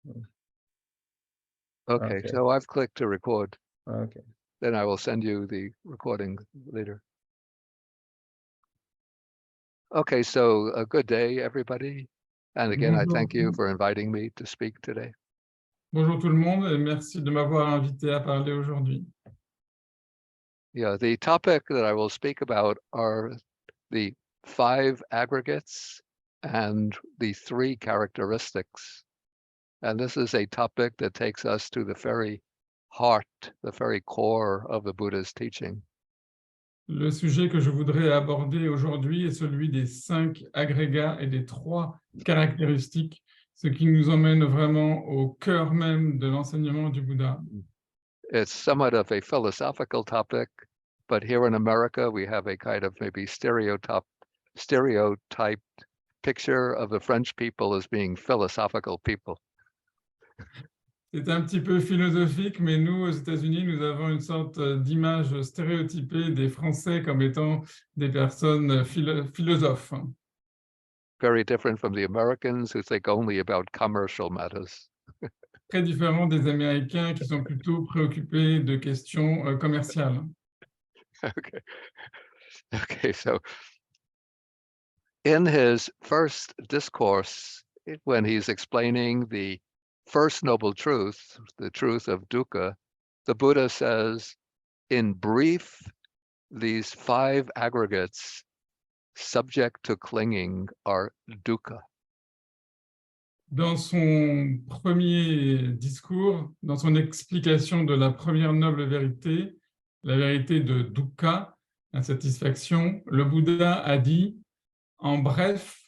Okay, Okay. so I've clicked to record. Okay. Then I will send you the recording later. Okay, so a good day, everybody. And again, I Bonjour. thank you for inviting me to speak today. Bonjour tout le monde et merci de m'avoir invité à parler aujourd'hui. Yeah, the topic that I will speak about are the 5 aggregates and the 3 characteristics. And this is a topic that takes us to the very heart, the very core of the Buddha's teaching. Le sujet que je voudrais aborder aujourd'hui est celui des 5 agrégats et des 3 caractéristiques, ce qui nous emmène vraiment au cœur même de l'enseignement du Bouddha. It's somewhat of a philosophical topic, but here in America, we have a kind of maybe stereotyped picture of the French people as being philosophical people. C'est un petit peu philosophique, mais nous, aux États-Unis, nous avons une sorte d'image stéréotypée des Français comme étant des personnes philosophes. Very different from the Americans who think only about commercial matters. Très différent des Américains qui sont plutôt préoccupés de questions commerciales. Okay. Okay, so in his first discourse, when he's explaining the first noble truth, the truth of dukkha, the Buddha says, in brief, these 5 aggregates subject to clinging are dukkha. Dans son premier discours, dans son explication de la première noble vérité, la vérité de dukkha, l'insatisfaction, le Bouddha a dit, en bref,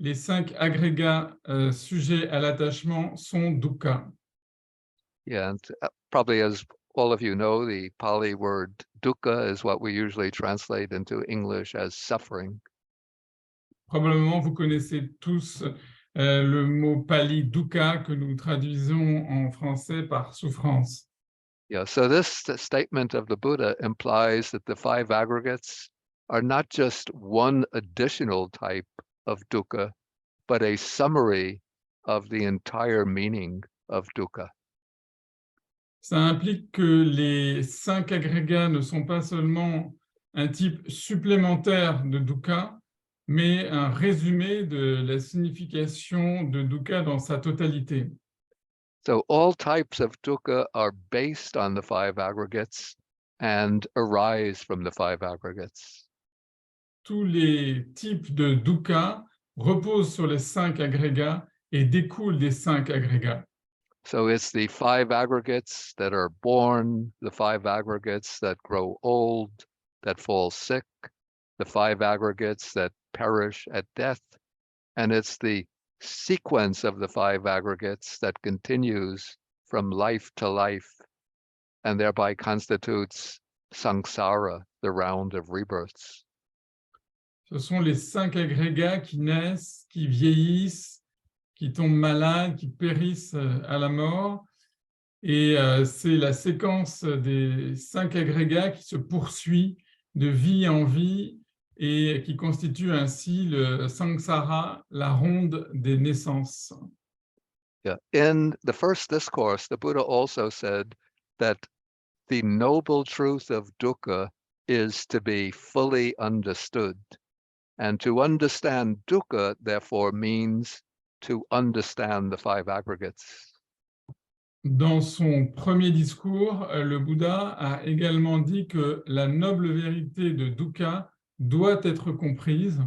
les 5 agrégats sujets à l'attachement sont dukkha. Yeah, and probably as all of you know, the Pali word dukkha is what we usually translate into English as suffering. Probablement, vous connaissez tous le mot pali dukkha que nous traduisons en français par souffrance. Yeah, so this statement of the Buddha implies that the 5 aggregates are not just one additional type of dukkha, but a summary of the entire meaning of dukkha. Ça implique que les 5 agrégats ne sont pas seulement un type supplémentaire de dukkha, mais un résumé de la signification de dukkha dans sa totalité. So all types of dukkha are based on the 5 aggregates and arise from the 5 aggregates. Tous les types de dukkha reposent sur les 5 agrégats et découlent des 5 agrégats. So it's the 5 aggregates that are born, the 5 aggregates that grow old, that fall sick, the 5 aggregates that perish at death, and it's the sequence of the 5 aggregates that continues from life to life and thereby constitutes samsara, the round of rebirths. Ce sont les 5 agrégats qui naissent, qui vieillissent, qui tombent malades, qui périssent à la mort. Et c'est la séquence des 5 agrégats qui se poursuit de vie en vie et qui constitue ainsi le samsara, la ronde des naissances. Yeah. In the first discourse, the Buddha also said that the noble truth of dukkha is to be fully understood. And to understand dukkha, therefore, means to understand the 5 aggregates. Dans son premier discours, le Bouddha a également dit que la noble vérité de dukkha doit être comprise.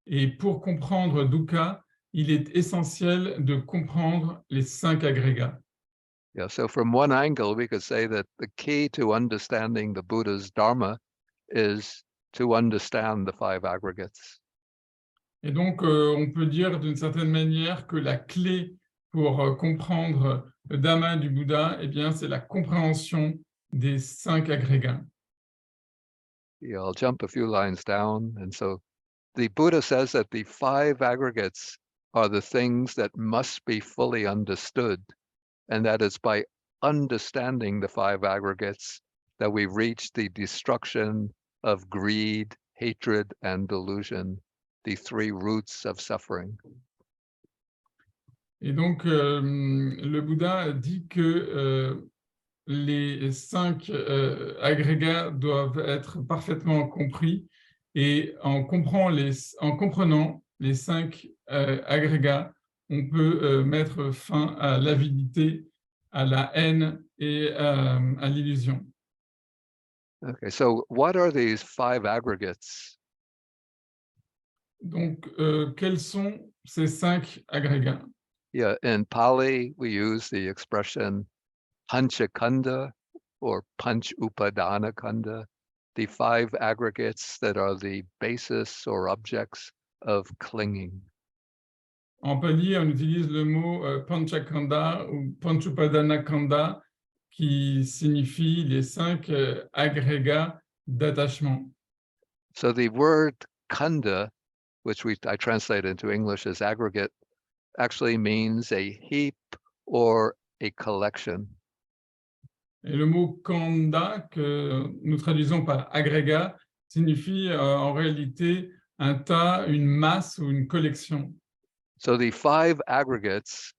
Et pour comprendre dukkha, il est essentiel de comprendre les 5 agrégats. Yeah, so from one angle, we could say that the key to understanding the Buddha's Dharma is to understand the 5 aggregates. Et donc, on peut dire d'une certaine manière que la clé pour comprendre le Dhamma du Bouddha, eh bien, c'est la compréhension des 5 agrégats. Yeah, I'll jump a few lines down. And so the Buddha says that the 5 aggregates are the things that must be fully understood. And that it's by understanding the 5 aggregates that we reach the destruction of greed, hatred, and delusion, the 3 roots of suffering. Et donc, le Bouddha dit que les 5 agrégats doivent être parfaitement compris, et en comprenant les 5 agrégats, on peut mettre fin à l'avidité, à la haine et à l'illusion. Okay, so what are these 5 aggregates? Donc, quels sont ces 5 agrégats? Yeah, in Pali, we use the expression Panchakanda or Panch Upadana Kanda, the 5 aggregates that are the basis or objects of clinging. En pali, on utilise le mot Panchakanda ou Panchupadanakanda, qui signifie les 5 agrégats d'attachement. So the word kanda, which I translate into English as aggregate, actually means a heap or a collection. Et le mot kanda, que nous traduisons par agrégat, signifie en réalité un tas, une masse ou une collection. So the 5 aggregates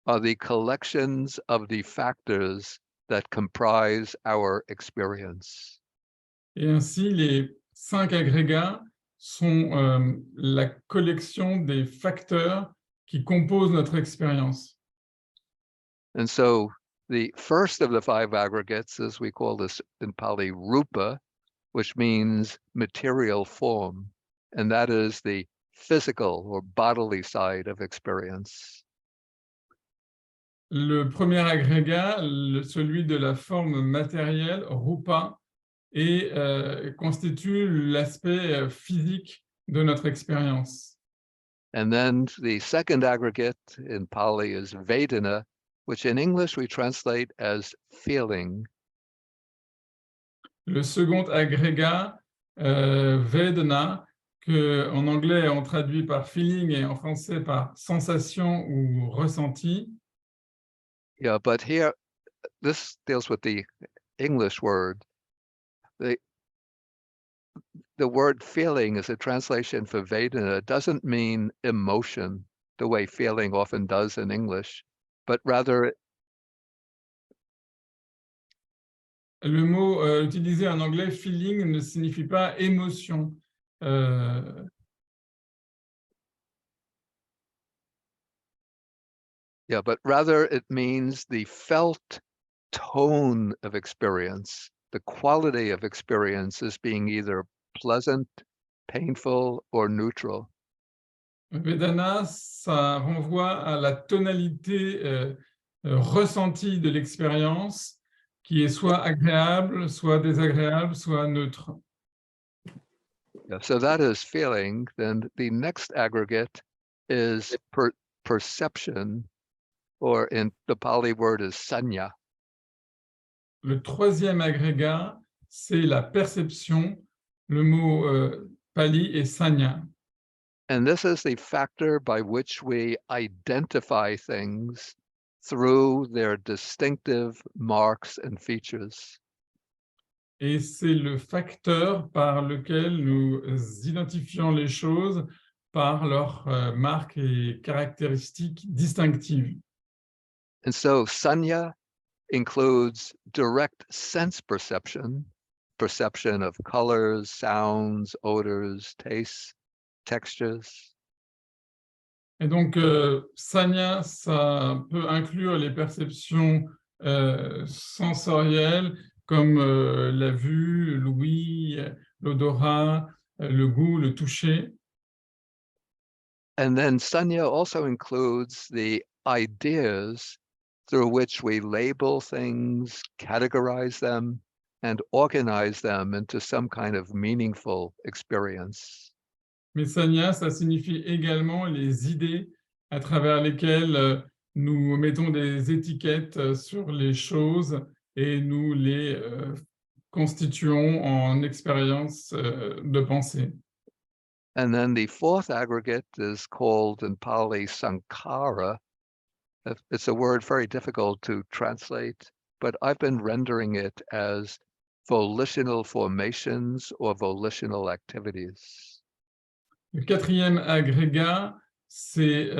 are the collections of the factors that comprise our experience. Et ainsi, les 5 agrégats sont la collection des facteurs qui composent notre expérience. And so the first of the 5 aggregates is, we call this in Pali, rupa, which means material form. And that is the physical or bodily side of experience. Le premier agrégat, celui de la forme matérielle, rupa, constitue l'aspect physique de notre expérience. And then the second aggregate in Pali is Vedana, which in English we translate as feeling. Le second agrégat, Vedana, que en anglais on traduit par feeling et en français par sensation ou ressenti. Yeah, but here, this deals with the English word. The word feeling is a translation for Vedana. It doesn't mean emotion, the way feeling often does in English, but rather Le mot utilisé en anglais, feeling, ne signifie pas émotion. yeah, but rather it means the felt tone of experience, the quality of experience as being either pleasant, painful, or neutral. Vedana, ça renvoie à la tonalité ressentie de l'expérience, qui est soit agréable, soit désagréable, soit neutre. Yeah, so that is feeling. Then the next aggregate is perception, or in the Pali word is sanya. Le troisième agrégat, c'est la perception. Le mot pali est sanya. And this is the factor by which we identify things through their distinctive marks and features. Et c'est le facteur par lequel nous identifions les choses par leurs marques et caractéristiques distinctives. And so sanya includes direct sense perception, perception of colors, sounds, odors, tastes, textures. Et donc, sanya, ça peut inclure les perceptions sensorielles comme la vue, l'ouïe, l'odorat, le goût, le toucher. And then sanya also includes the ideas through which we label things, categorize them, and organize them into some kind of meaningful experience. Mais sanya, ça signifie également les idées à travers lesquelles nous mettons des étiquettes sur les choses et nous les constituons en expériences de pensée. And then the fourth aggregate is called in Pali sankhara. It's a word very difficult to translate, but I've been rendering it as volitional formations or volitional activities. Le quatrième agrégat c'est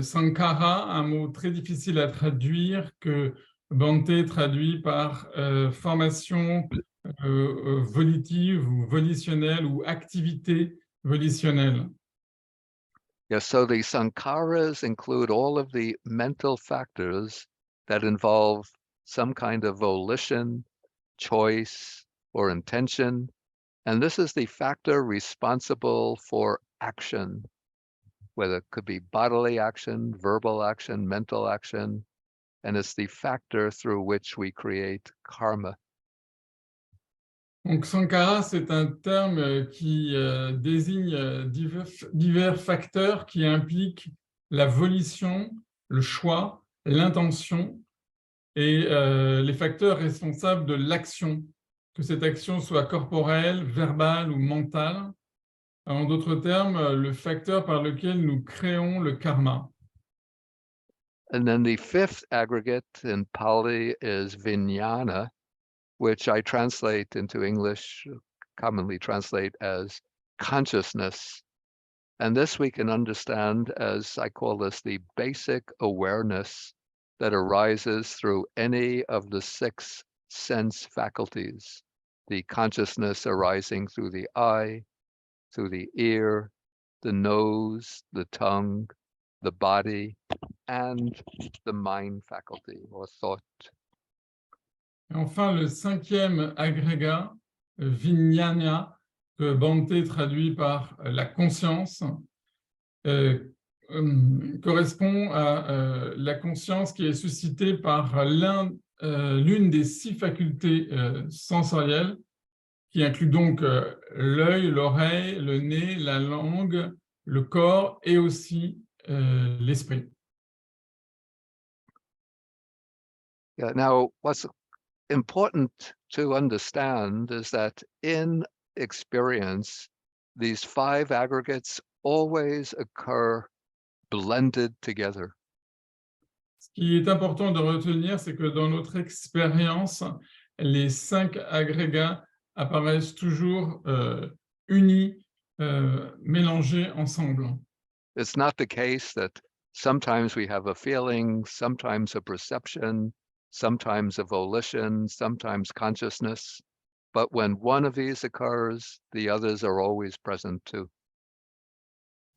sankhara, un mot très difficile à traduire que Bhante traduit par formation volitive ou volitionnelle ou activité volitionnelle. Yeah, so the sankharas include all of the mental factors that involve some kind of volition, choice, or intention. And this is the factor responsible for action, whether it could be bodily action, verbal action, mental action, and it's the factor through which we create karma. Donc, sankhara, c'est un terme qui désigne divers facteurs qui impliquent la volition, le choix, l'intention et les facteurs responsables de l'action, que cette action soit corporelle, verbale ou mentale. En d'autres termes, le facteur par lequel nous créons le karma. And then the fifth aggregate in Pali is vijnana, which I translate into English, commonly translate as consciousness. And this we can understand as, I call this, the basic awareness that arises through any of the 6 sense faculties. The consciousness arising through the eye, through the ear, the nose, the tongue, the body, and the mind faculty or thought. Et enfin, le 5e agrégat, vijnana, que Bhante traduit par la conscience, correspond à la conscience qui est suscitée par l'une des 6 facultés sensorielles, qui inclut donc l'œil, l'oreille, le nez, la langue, le corps et aussi l'esprit. Yeah, now, what's important to understand is that in experience, these 5 aggregates always occur blended together. Ce qui est important de retenir, c'est que dans notre expérience, les 5 agrégats apparaissent toujours unis, mélangés ensemble. It's not the case that sometimes we have a feeling, sometimes a perception, sometimes a volition, sometimes consciousness. But when one of these occurs, the others are always present too.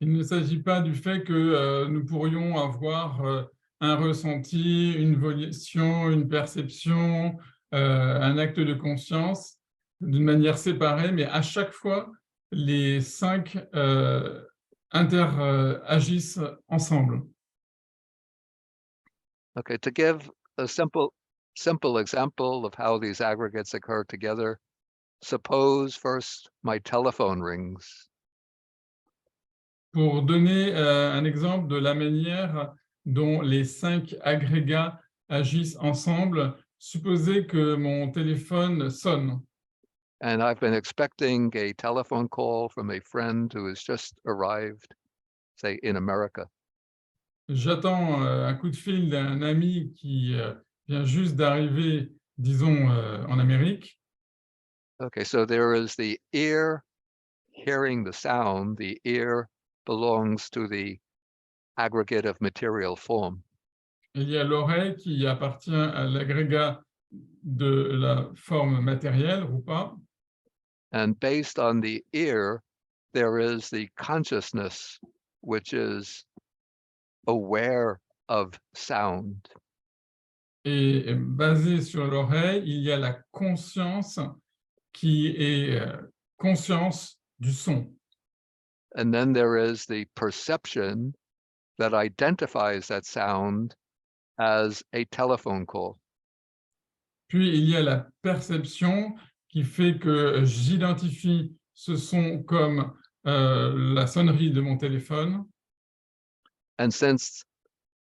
Il ne s'agit pas du fait que nous pourrions avoir un ressenti, une volition, une perception, un acte de conscience d'une manière séparée, mais à chaque fois, les 5 interagissent ensemble. Okay, to give a simple example of how these aggregates occur together, suppose first my telephone rings. Pour donner un exemple de la manière dont les 5 agrégats agissent ensemble, supposez que mon téléphone sonne. And I've been expecting a telephone call from a friend who has just arrived, say, in America. J'attends un coup de fil d'un ami qui vient juste d'arriver, disons, en Amérique. Okay, so there is the ear hearing the sound. The ear belongs to the aggregate of material form. Il y a l'oreille qui appartient à l'agrégat de la forme matérielle, rupa. And based on the ear, there is the consciousness, which is aware of sound. Et basé sur l'oreille, il y a la conscience qui est conscience du son. And then there is the perception that identifies that sound as a telephone call. Puis il y a la perception qui fait que j'identifie ce son comme la sonnerie de mon téléphone. And since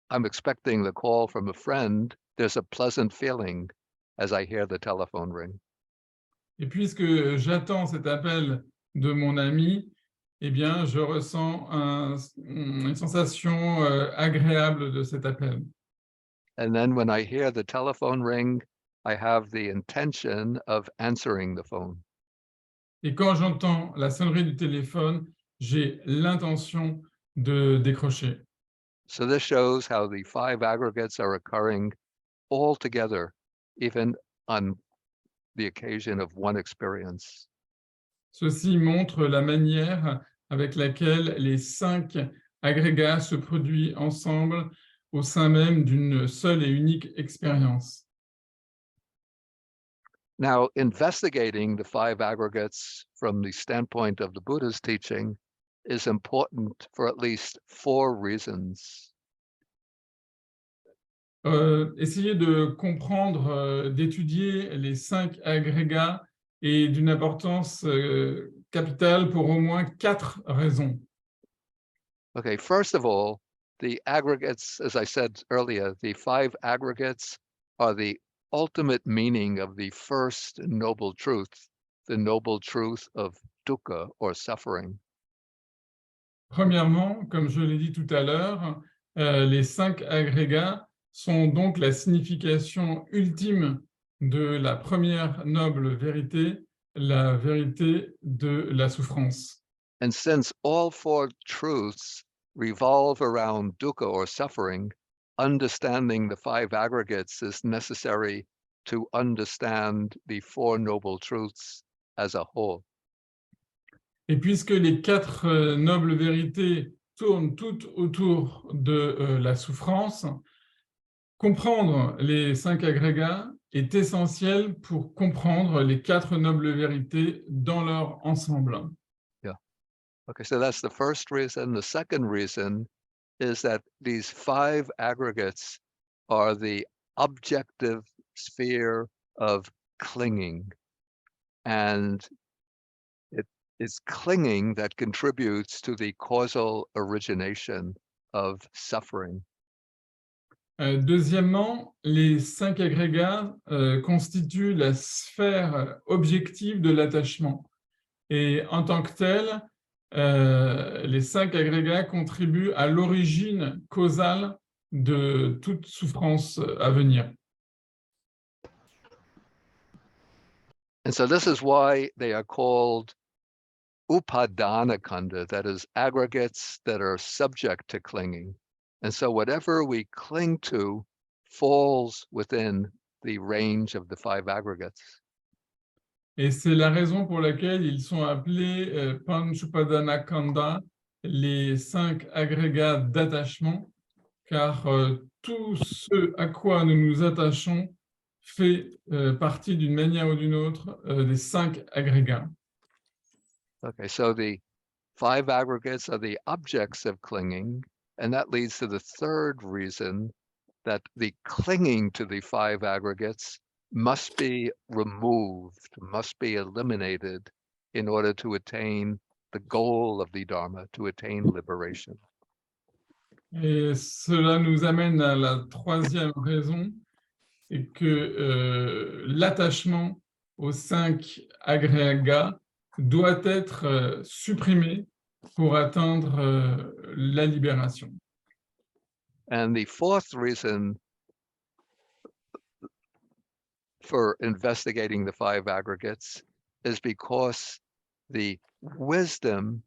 I'm expecting the call from a friend, there's a pleasant feeling as I hear the telephone ring. Et puisque j'attends cet appel de mon ami, eh bien, je ressens une sensation agréable de cet appel. And then when I hear the telephone ring, I have the intention of answering the phone. Et quand j'entends la sonnerie du téléphone, j'ai l'intention de décrocher. So this shows how the 5 aggregates are occurring all together, even on the occasion of one experience. Ceci montre la manière avec laquelle les 5 agrégats se produisent ensemble au sein même d'une seule et unique expérience. Now, investigating the 5 aggregates from the standpoint of the Buddha's teaching is important for at least 4 reasons. Essayer de comprendre, d'étudier les 5 agrégats est d'une importance capitale pour au moins 4 raisons. Okay, first of all, the aggregates, as I said earlier, the 5 aggregates are the ultimate meaning of the first noble truth, the noble truth of dukkha or suffering. Premièrement, comme je l'ai dit tout à l'heure, les 5 agrégats sont donc la signification ultime de la première noble vérité, la vérité de la souffrance. And since all 4 truths revolve around dukkha or suffering, understanding the 5 aggregates is necessary to understand the 4 noble truths as a whole. Et puisque les 4 nobles vérités tournent toutes autour de la souffrance, comprendre les 5 agrégats est essentiel pour comprendre les 4 nobles vérités dans leur ensemble. Okay, so that's the first reason. The second reason is that these 5 aggregates are the objective sphere of clinging. And it is clinging that contributes to the causal origination of suffering. Deuxièmement, les 5 agrégats constituent la sphère objective de l'attachement. Et en tant que tel, les 5 agrégats contribuent à l'origine causale de toute souffrance à venir. And so this is why they are called upadana kanda, that is aggregates that are subject to clinging. And so whatever we cling to falls within the range of the 5 aggregates. Et c'est la raison pour laquelle ils sont appelés Panchupadana Kanda, les 5 agrégats d'attachement, car tout ce à quoi nous nous attachons fait partie d'une manière ou d'une autre des 5 agrégats. Okay, so the 5 aggregates are the objects of clinging, and that leads to the third reason that the clinging to the 5 aggregates must be removed, must be eliminated in order to attain the goal of the Dharma, to attain liberation. Et cela nous amène à la troisième raison, c'est que l'attachement aux 5 agrégats doit être supprimé pour atteindre la libération. And the fourth reason for investigating the 5 aggregates is because the wisdom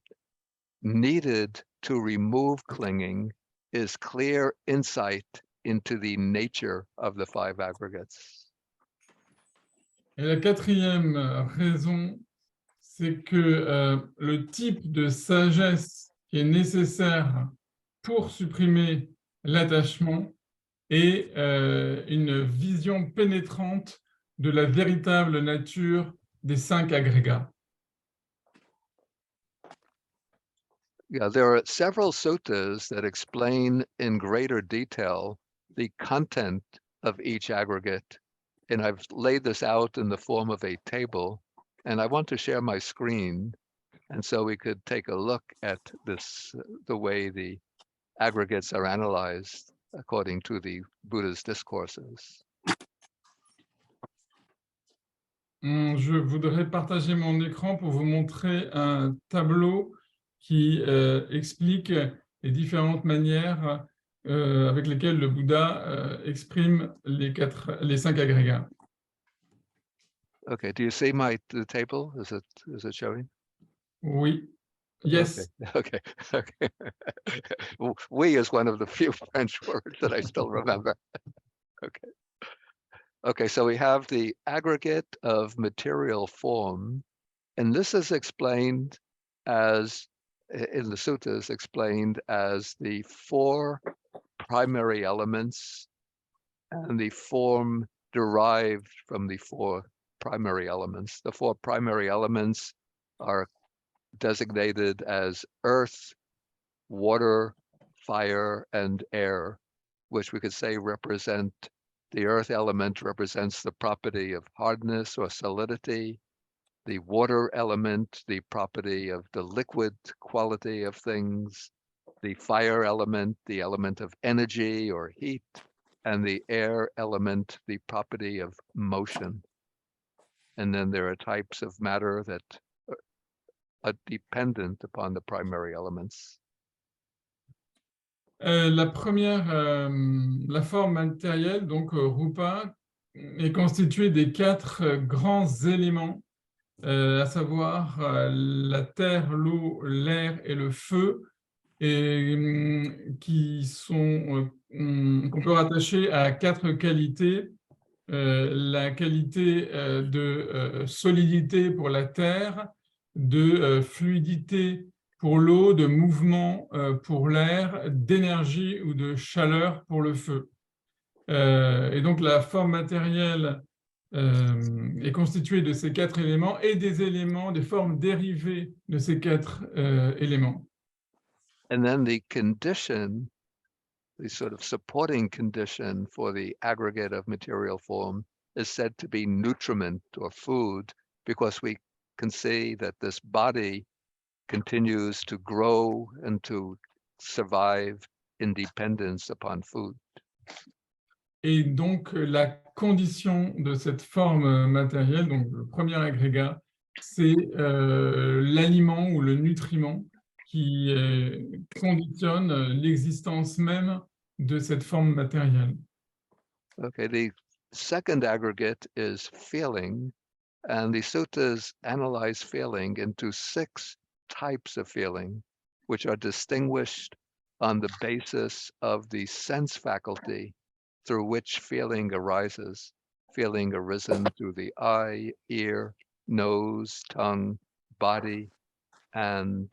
needed to remove clinging is clear insight into the nature of the 5 aggregates. Et la quatrième raison, c'est que le type de sagesse qui est nécessaire pour supprimer l'attachement est une vision pénétrante de la véritable nature des 5 agrégats. Yeah, there are several suttas that explain in greater detail the content of each aggregate. And I've laid this out in the form of a table, and I want to share my screen. And so we could take a look at this, the way the aggregates are analyzed according to the Buddha's discourses. Je voudrais partager mon écran pour vous montrer un tableau qui explique les différentes manières avec lesquelles le Bouddha exprime les 5 agrégats. Okay, do you see the table? Is it showing? Oui. Yes. Okay. Okay. We is one of the few French words that I still remember. Okay. Okay, so we have the aggregate of material form, and this is explained as, in the suttas, explained as the four primary elements and the form derived from the four primary elements. The four primary elements are designated as earth, water, fire, and air, which we could say represent the earth element represents the property of hardness or solidity, the water element, the property of the liquid quality of things, the fire element, the element of energy or heat, and the air element, the property of motion. And then there are types of matter that are dependent upon the primary elements. La première, la forme matérielle, donc Rupa, est constituée des quatre grands éléments, à savoir la terre, l'eau, l'air et le feu, et qui sont qu'on peut rattacher à quatre qualités. La qualité de solidité pour la terre, de fluidité pour l'eau, de mouvement pour l'air, d'énergie ou de chaleur pour le feu. Et donc la forme matérielle est constituée de ces quatre éléments et des éléments, des formes dérivées de ces quatre éléments. And then the condition, the sort of supporting condition for the aggregate of material form is said to be nutriment or food, because we can see that this body continues to grow and to survive in dependence upon food. Et donc, la condition de cette forme matérielle, donc le premier agrégat, c'est l'aliment ou le nutriment qui conditionne l'existence même de cette forme matérielle. Okay, the second aggregate is feeling, and the suttas analyze feeling into 6 types of feeling, which are distinguished on the basis of the sense faculty through which feeling arises. Feeling arisen through the eye, ear, nose, tongue, body, and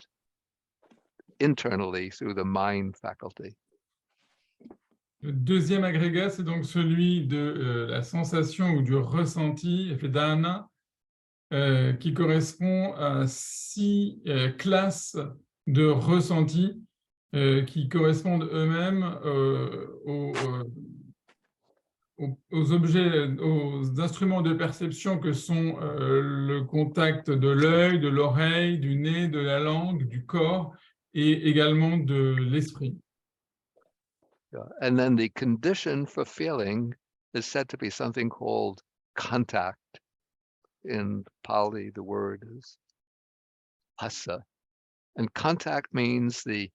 internally through the mind faculty. Le deuxième agrégat, c'est donc celui de la sensation ou du ressenti, vedana, qui correspond à 6 classes de ressentis qui correspondent eux-mêmes aux objets, aux instruments de perception que sont le contact de l'œil, de l'oreille, du nez, de la langue, du corps et également de l'esprit. And then the condition for feeling is said to be something called contact. In Pali, the word is phassa. And contact means the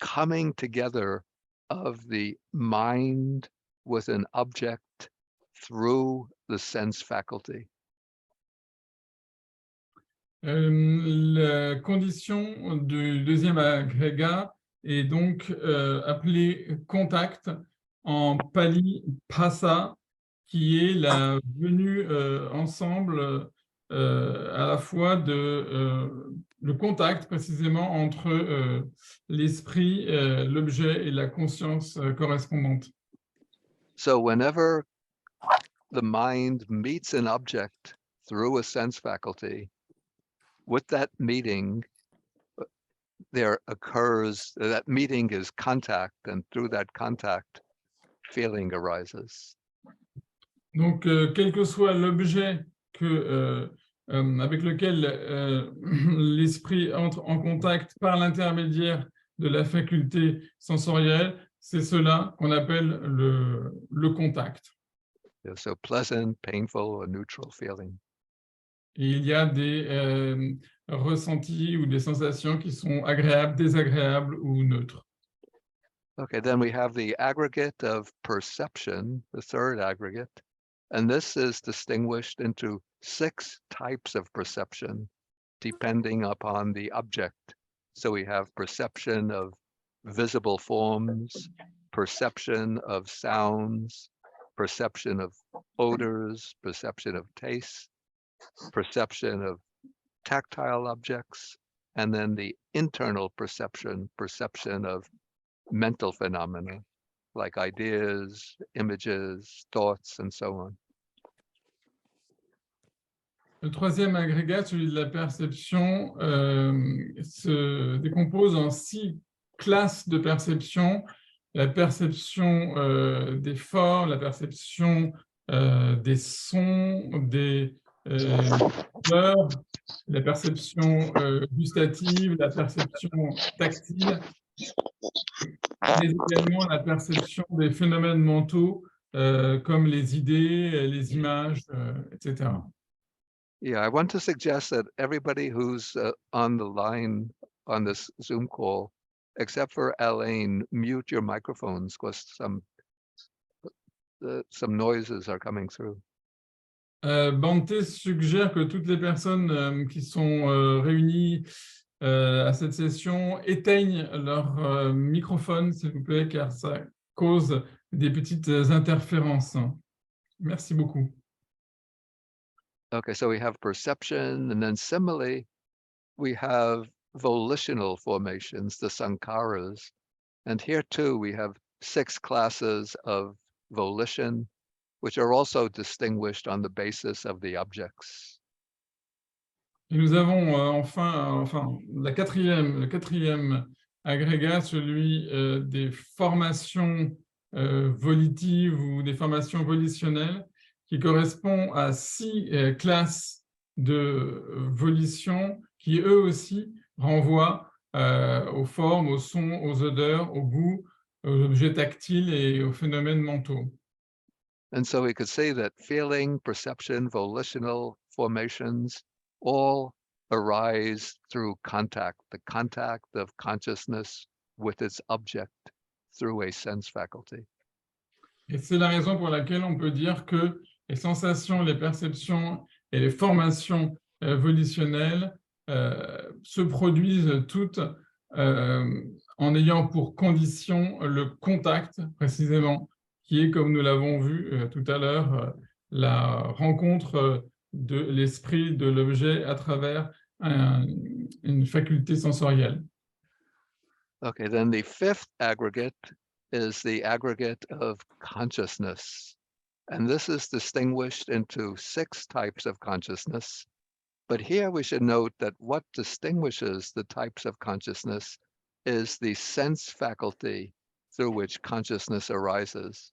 coming together of the mind with an object through the sense faculty. La condition du deuxième agrégat est donc appelée contact, en pali phassa, qui est la venue ensemble à la fois de le contact précisément entre l'esprit, l'objet et la conscience correspondante. So whenever the mind meets an object through a sense faculty, with that meeting, there occurs, that meeting is contact, and through that contact, feeling arises. Donc, quel que soit l'objet avec lequel l'esprit entre en contact par l'intermédiaire de la faculté sensorielle, c'est cela qu'on appelle le contact. So pleasant, painful, or neutral feeling. Et il y a des ressentis ou des sensations qui sont agréables, désagréables ou neutres. Okay, then we have the aggregate of perception, the third aggregate, and this is distinguished into 6 types of perception, depending upon the object. So we have perception of visible forms, perception of sounds, perception of odors, perception of taste, perception of tactile objects, and then the internal perception of mental phenomena, like ideas, images, thoughts, and so on. Le troisième agrégat, celui de la perception, se décompose en 6 classes de perception. La perception des formes, la perception des sons, des odeurs, la perception gustative, la perception tactile, mais également la perception des phénomènes mentaux comme les idées, les images, etc. Yeah, I want to suggest that everybody who's on the line on this Zoom call, except for Elaine, mute your microphones because some noises are coming through. Bante suggère que toutes les personnes qui sont réunies à cette session éteignent leur microphone, s'il vous plaît, car ça cause des petites interférences. Merci beaucoup. Okay, so we have perception, and then similarly, we have volitional formations, the sankharas. And here too, we have 6 classes of volition, which are also distinguished on the basis of the objects. Et nous avons enfin le quatrième agrégat, celui des formations volitives ou des formations volitionnelles, qui correspond à 6 classes de volition qui, eux aussi, renvoient aux formes, aux sons, aux odeurs, aux goûts, aux objets tactiles et aux phénomènes mentaux. And so we could say that feeling, perception, volitional formations all arise through contact, the contact of consciousness with its object through a sense faculty. Et c'est la raison pour laquelle on peut dire que les sensations, les perceptions et les formations volitionnelles se produisent toutes en ayant pour condition le contact, précisément, qui est, comme nous l'avons vu tout à l'heure, la rencontre de l'esprit, de l'objet à travers une faculté sensorielle. Okay, then the 5th aggregate is the aggregate of consciousness. And this is distinguished into 6 types of consciousness. But here we should note that what distinguishes the types of consciousness is the sense faculty through which consciousness arises.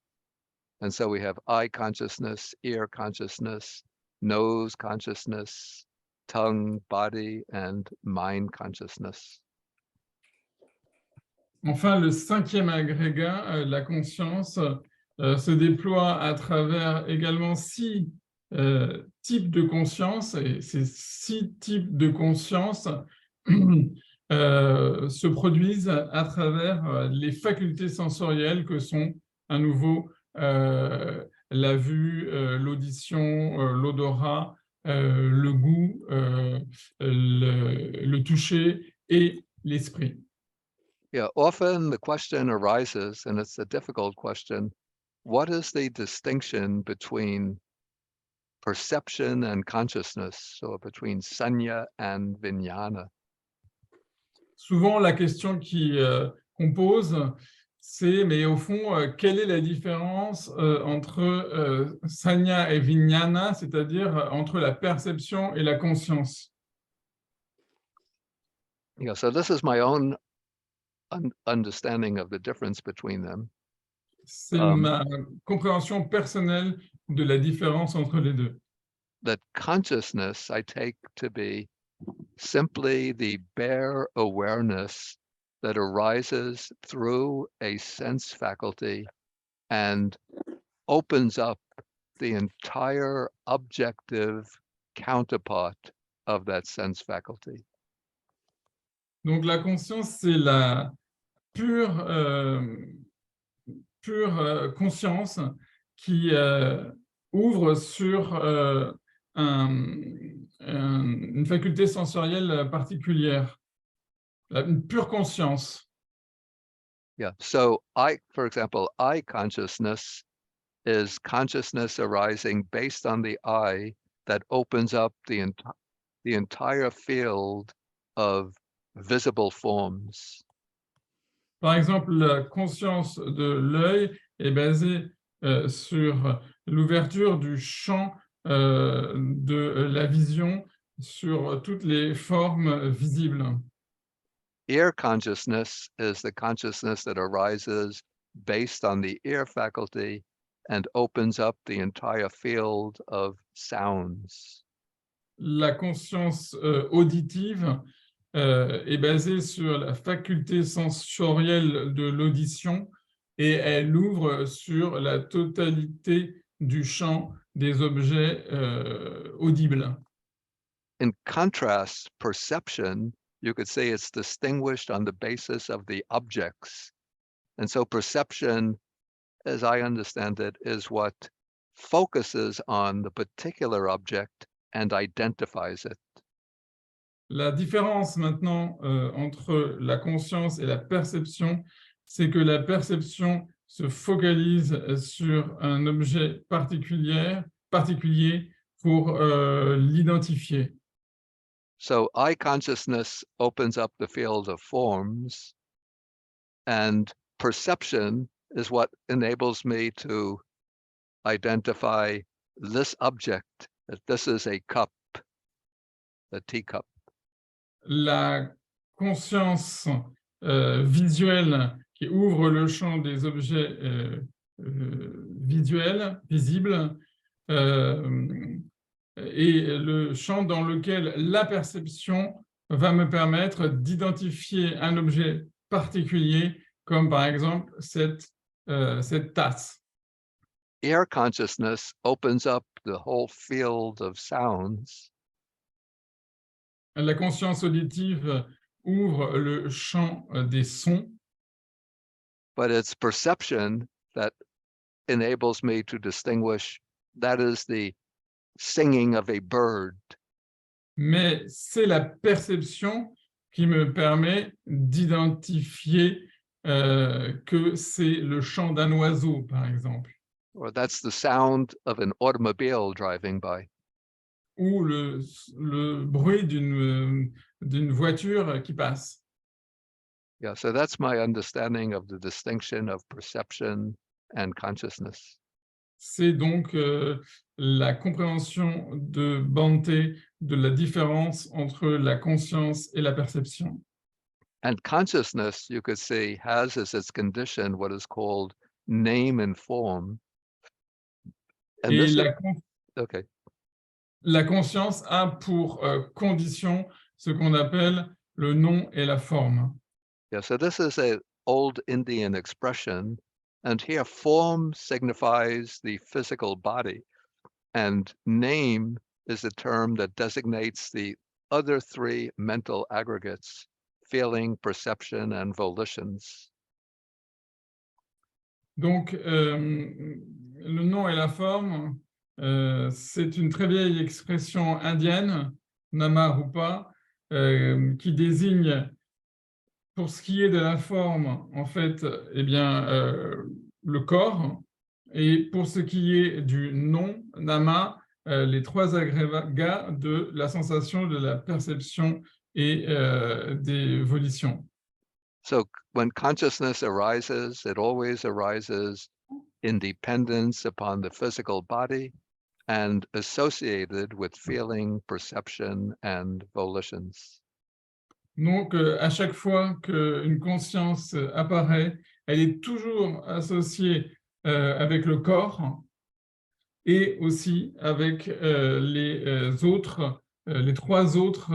And so we have eye consciousness, ear consciousness, nose consciousness, tongue, body, and mind consciousness. Enfin, le 5e agrégat, la conscience, se déploie à travers également 6 types de conscience, et ces 6 types de conscience se produisent à travers les facultés sensorielles que sont à nouveau la vue, l'audition, l'odorat, le goût, le toucher et l'esprit. Yeah, often the question arises, and it's a difficult question, what is the distinction between perception and consciousness, so between sanya and vijnana? Souvent, la question qu'on pose, c'est, mais au fond, quelle est la différence entre sanya et vijnana, c'est-à-dire entre la perception et la conscience? Yeah, so this is my own understanding of the difference between them. C'est ma compréhension personnelle de la différence entre les deux. That consciousness I take to be simply the bare awareness that arises through a sense faculty and opens up the entire objective counterpart of that sense faculty. Donc la conscience, c'est la pure conscience qui ouvre sur une faculté sensorielle particulière, une pure conscience. Yeah. So for example, eye consciousness is consciousness arising based on the eye that opens up the entire field of visible forms. Par exemple, la conscience de l'œil est basée sur l'ouverture du champ de la vision sur toutes les formes visibles. Ear consciousness is the consciousness that arises based on the ear faculty and opens up the entire field of sounds. La conscience auditive est basée sur la faculté sensorielle de l'audition et elle ouvre sur la totalité du champ des objets audibles. In contrast, perception, you could say it's distinguished on the basis of the objects. And so perception, as I understand it, is what focuses on the particular object and identifies it. La différence maintenant entre la conscience et la perception, c'est que la perception se focalise sur un objet particulier pour l'identifier. So eye consciousness opens up the field of forms, and perception is what enables me to identify this object, that this is a cup, a teacup. La conscience visuelle qui ouvre le champ des objets visuels, visibles, et le champ dans lequel la perception va me permettre d'identifier un objet particulier, comme par exemple cette tasse. Ear consciousness opens up the whole field of sounds. La conscience auditive ouvre le champ des sons, But it's perception that enables me to distinguish that is the singing of a bird. mais c'est la perception qui me permet d'identifier que c'est le chant d'un oiseau, par exemple, Or that's the sound of an automobile driving by. ou le bruit d'une voiture qui passe. Yeah, so that's my understanding of the distinction of perception and consciousness. C'est donc la compréhension de Bhante de la différence entre la conscience et la perception. And consciousness, you could say, has as its condition what is called name and form. And Et this is, okay. la conscience a pour condition ce qu'on appelle le nom et la forme. Yeah, so this is an old Indian expression, and here form signifies the physical body, and name is a term that designates the other three mental aggregates: feeling, perception, and volitions. Donc, le nom et la forme, c'est une très vieille expression indienne, nama rupa, qui désigne, pour ce qui est de la forme, en fait, eh bien, le corps, et pour ce qui est du nom, nama, les trois agrégats de la sensation, de la perception et des volitions. So when consciousness arises, it always arises in dependence upon the physical body and associated with feeling, perception, and volitions. Donc, à chaque fois qu'une conscience apparaît, elle est toujours associée avec le corps et aussi avec les trois autres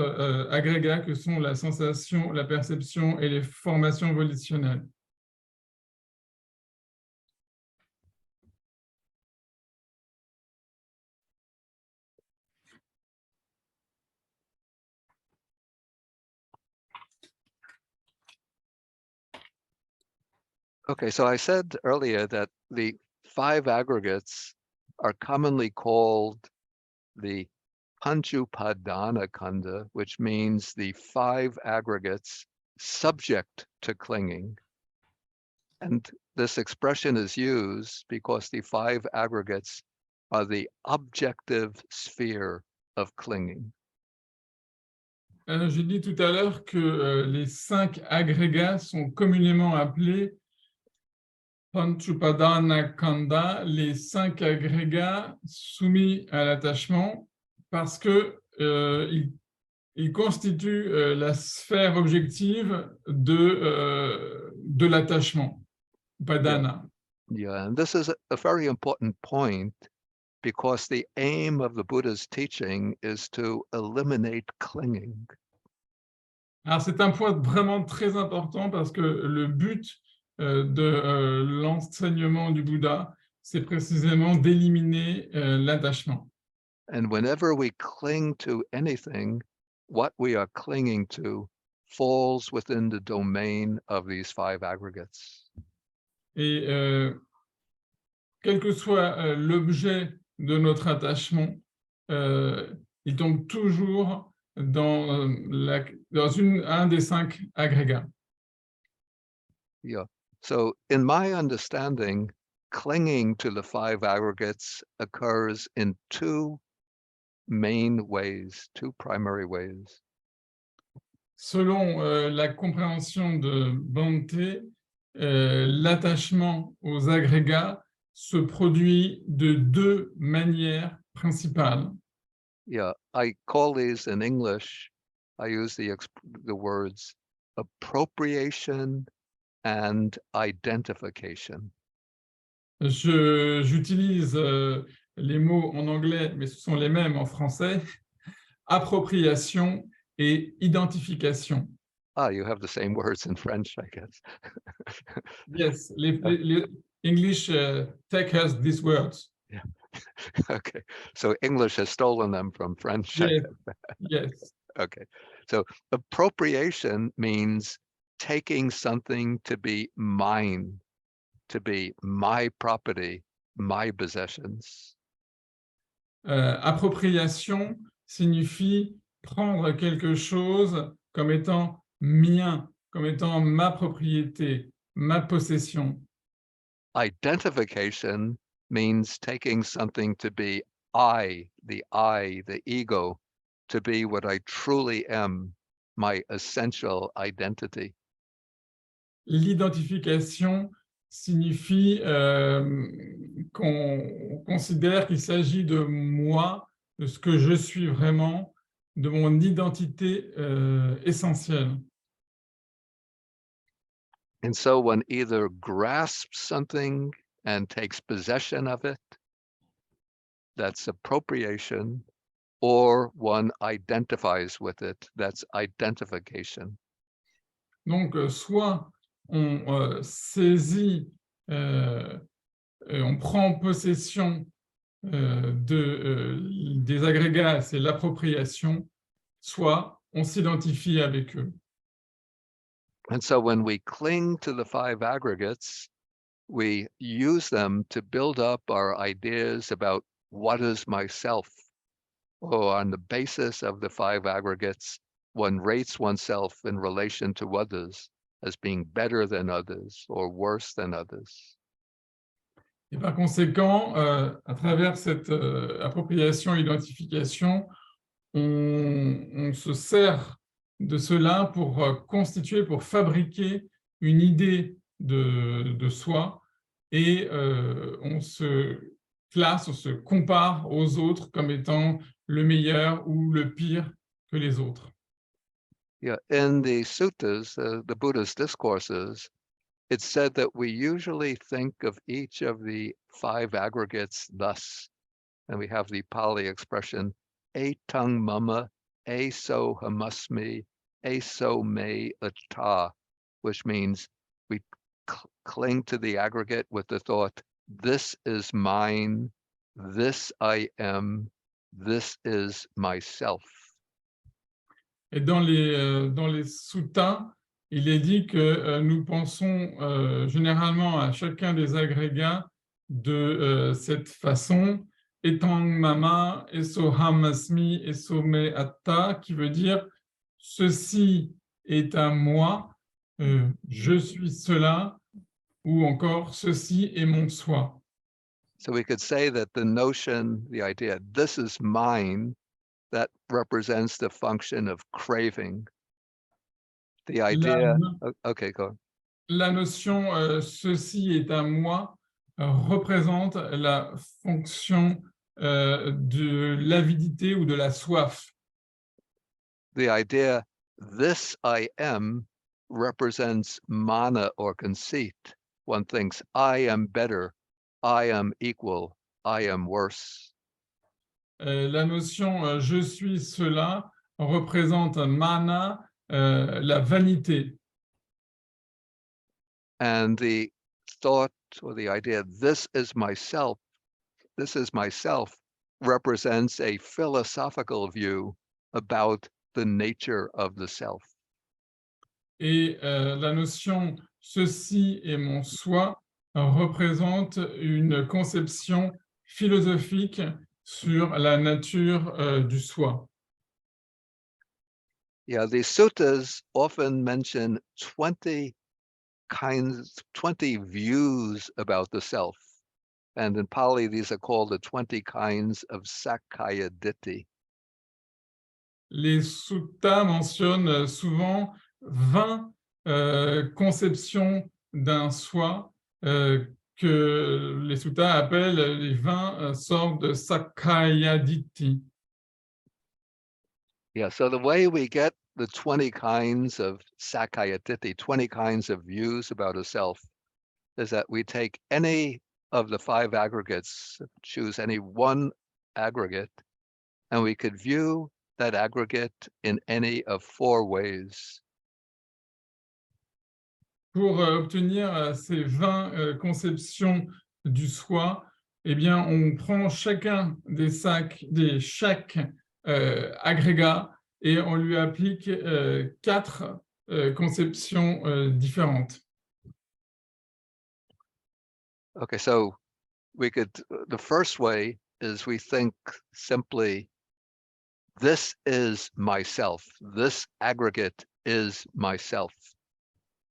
agrégats que sont la sensation, la perception et les formations volitionnelles. Okay, so I said earlier that the five aggregates are commonly called the Panchupadana Kanda, which means the 5 aggregates subject to clinging. And this expression is used because the 5 aggregates are the objective sphere of clinging. J'ai dit tout à l'heure que les 5 agrégats sont communément appelés Panchupadana Kanda, les 5 agrégats soumis à l'attachement, parce que ils constituent la sphère objective de l'attachement, Padana. Yeah, and this is a very important point because the aim of the Buddha's teaching is to eliminate clinging. Alors, c'est un point vraiment très important parce que le but de l'enseignement du Bouddha, c'est précisément d'éliminer l'attachement. And whenever we cling to anything, what we are clinging to falls within the domain of these 5 aggregates. Et quel que soit l'objet de notre attachement, il tombe toujours dans un des 5 agrégats. Yeah. So in my understanding, clinging to the 5 aggregates occurs in 2 main ways, 2 primary ways. Selon la compréhension de Bhante, l'attachement aux agrégats se produit de 2 manières principales. Yeah, I call these in English, I use the words appropriation and identification. J'utilise les mots en anglais, mais ce sont les mêmes en français, appropriation et identification. Ah, you have the same words in French, I guess. Yes, les English take us these words. Yeah. Okay, so English has stolen them from French. Yes, yes. Okay, so appropriation means taking something to be mine, to be my property, my possessions. Appropriation signifie prendre quelque chose comme étant mien, comme étant ma propriété, ma possession. Identification means taking something to be I, the ego, to be what I truly am, my essential identity. L'identification signifie qu'on considère qu'il s'agit de moi, de ce que je suis vraiment, de mon identité essentielle. And so one either grasps something and takes possession of it, that's appropriation, or one identifies with it, that's identification. Donc, soit on saisit, on prend possession des agrégats, c'est l'appropriation, soit on s'identifie avec eux. And so when we cling to the 5 aggregates, we use them to build up our ideas about what is myself. Or on the basis of the 5 aggregates, one rates oneself in relation to others as being better than others or worse than others. Et par conséquent, à travers cette appropriation-identification, on se sert de cela pour constituer, pour fabriquer une idée de soi et on se classe, on se compare aux autres comme étant le meilleur ou le pire que les autres. Yeah, in the suttas, the Buddha's discourses, it's said that we usually think of each of the 5 aggregates thus, and we have the Pali expression, etang mama, eso hamasmi, eso me ata, which means we cling to the aggregate with the thought, this is mine, this I am, this is myself. Et dans les suttas, il est dit que nous pensons généralement à chacun des agrégats de cette façon, etang mama, eso hamasmi, eso me atta, qui veut dire ceci est à moi, je suis cela, ou encore ceci est mon soi. So we could say that the notion, the idea, this is mine, that represents the function of craving. The idea, okay, go on. La notion ceci est à moi représente la fonction de l'avidité ou de la soif. The idea, this I am, represents mana or conceit. One thinks, I am better, I am equal, I am worse. La notion je suis cela représente mana, la vanité. And the thought or the idea, this is myself, represents a philosophical view about the nature of the self. Et la notion ceci est mon soi représente une conception philosophique sur la nature du soi. Yeah, the suttas often mention 20 views about the self. And in Pali, these are called the 20 kinds of Sakkaya Ditthi. Les suttas mentionnent souvent 20 conceptions d'un soi que les suttas appellent les 20 sortes de Sakkaya Ditthi. Yeah, so the way we get the 20 kinds of Sakkaya Ditthi, 20 kinds of views about a self, is that we take any of the 5 aggregates, choose any one aggregate, and we could view that aggregate in any of 4 ways. Pour obtenir ces 20 conceptions du soi, eh bien, on prend chacun des chaque agrégat et on lui applique 4 conceptions différentes. Okay, so we could, the first way is we think simply, this is myself. This aggregate is myself.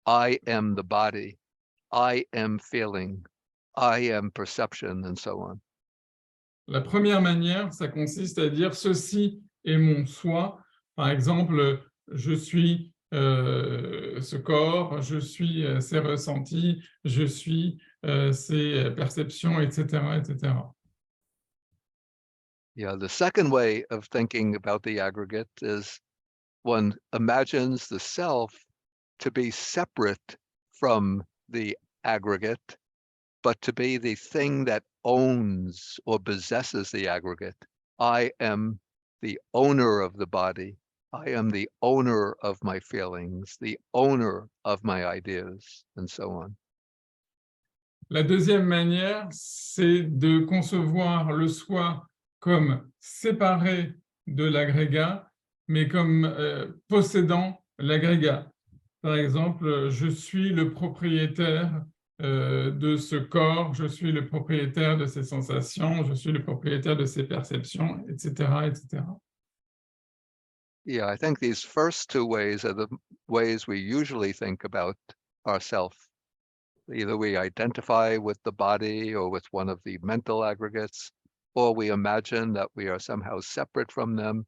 I am the body. I am feeling. I am perception, and so on. La première manière, ça consiste à dire ceci est mon soi. Par exemple, je suis ce corps, je suis ces ressentis, je suis ces perceptions, etc., etc. Yeah, the second way of thinking about the aggregate is one imagines the self to be separate from the aggregate, but to be the thing that owns or possesses the aggregate. I am the owner of the body. I am the owner of my feelings, the owner of my ideas, and so on. La deuxième manière, c'est de concevoir le soi comme séparé de l'agrégat, mais comme possédant l'agrégat. Par exemple, je suis le propriétaire de ce corps, je suis le propriétaire de ces sensations, je suis le propriétaire de ces perceptions, etc., etc. Yeah, I think these first 2 ways are the ways we usually think about ourselves. Either we identify with the body or with one of the mental aggregates, or we imagine that we are somehow separate from them,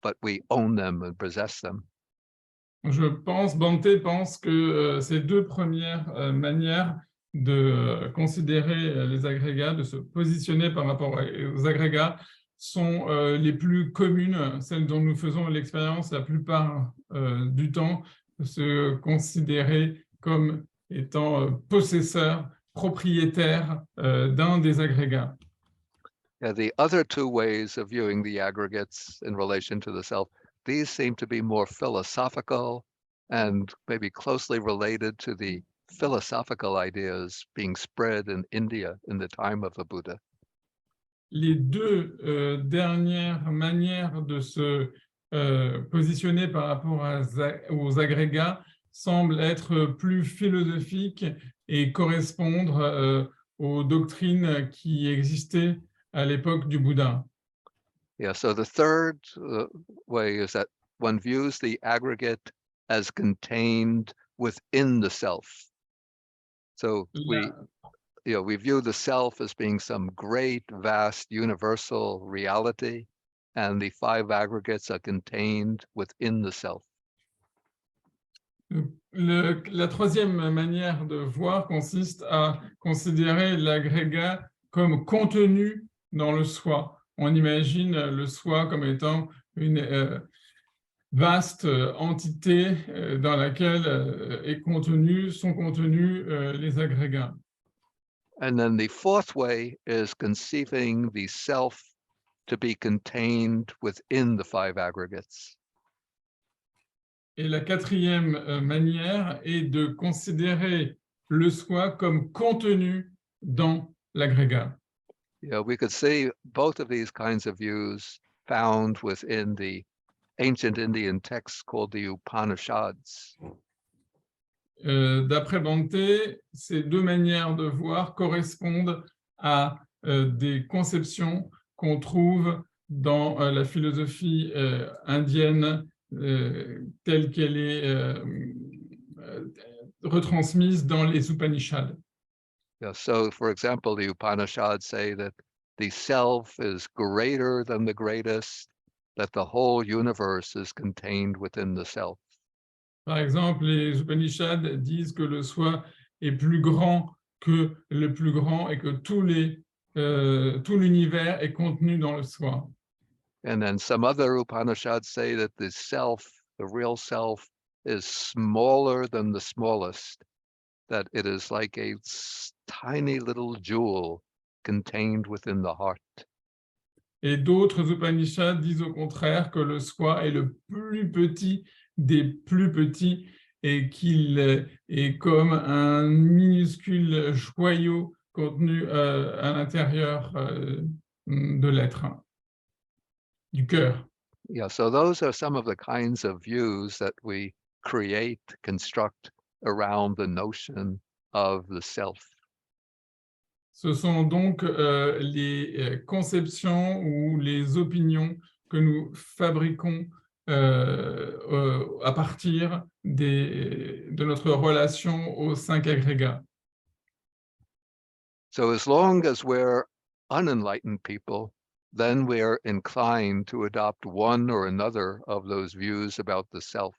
but we own them and possess them. Bhante pense que ces 2 premières manières de considérer les agrégats, de se positionner par rapport aux agrégats, sont les plus communes, celles dont nous faisons l'expérience la plupart du temps, de se considérer comme étant possesseur, propriétaire d'un des agrégats. Yeah, the other 2 ways of viewing the aggregates in relation to the self, these seem to be more philosophical and maybe closely related to the philosophical ideas being spread in India in the time of the Buddha. Les 2 dernières manières de se positionner par rapport aux agrégats semblent être plus philosophiques et correspondre aux doctrines qui existaient à l'époque du Bouddha. Yeah, so the third way is that one views the aggregate as contained within the self. So we view the self as being some great, vast, universal reality, and the five aggregates are contained within the self. La troisième manière de voir consiste à considérer l'agrégat comme contenu dans le soi. On imagine le soi comme étant une vaste entité dans laquelle sont contenus les agrégats. And then the fourth way is conceiving the self to be contained within the five aggregates. Et la quatrième manière est de considérer le soi comme contenu dans l'agrégat. Yeah, we could see both of these kinds of views found within the ancient Indian texts called the Upanishads. D'après Bhante, ces deux manières de voir correspondent à des conceptions qu'on trouve dans la philosophie indienne telle qu'elle est retransmise dans les Upanishads. Yeah, so, for example, the Upanishads say that the self is greater than the greatest, that the whole universe is contained within the self. Par exemple, les Upanishads disent que le soi est plus grand que le plus grand et que tout l'univers est contenu dans le soi. And then some other Upanishads say that the self, the real self, is smaller than the smallest, that it is like a tiny little jewel contained within the heart. Et d'autres Upanishads disent au contraire que le soi est le plus petit des plus petits et qu'il est comme un minuscule joyau contenu à l'intérieur de l'être, du cœur. Yeah, so those are some of the kinds of views that we construct around the notion of the self. Ce sont donc les conceptions ou les opinions que nous fabriquons à partir de notre relation aux 5 agrégats. So as long as we're unenlightened people, then we're inclined to adopt one or another of those views about the self.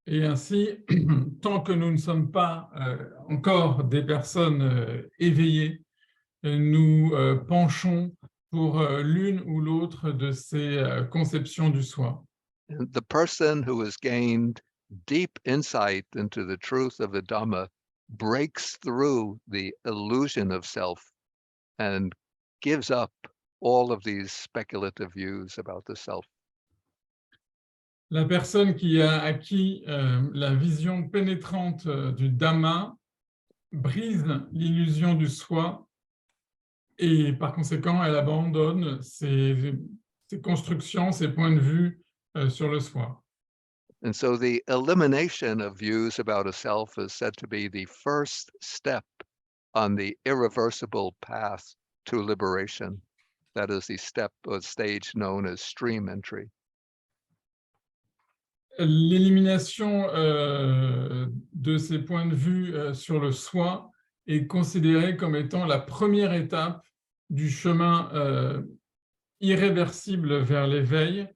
Et ainsi, tant que nous ne sommes pas encore des personnes éveillées, nous penchons pour l'une ou l'autre de ces conceptions du soi. And the person who has gained deep insight into the truth of the Dhamma breaks through the illusion of self and gives up all of these speculative views about the self. La personne qui a acquis la vision pénétrante du Dhamma brise l'illusion du soi et par conséquent, elle abandonne ses constructions, ses points de vue sur le soi. And so the elimination of views about a self is said to be the first step on the irreversible path to liberation. That is the step or stage known as stream entry. L'élimination de ces points de vue sur le soi est considérée comme étant la première étape du chemin irréversible vers l'éveil,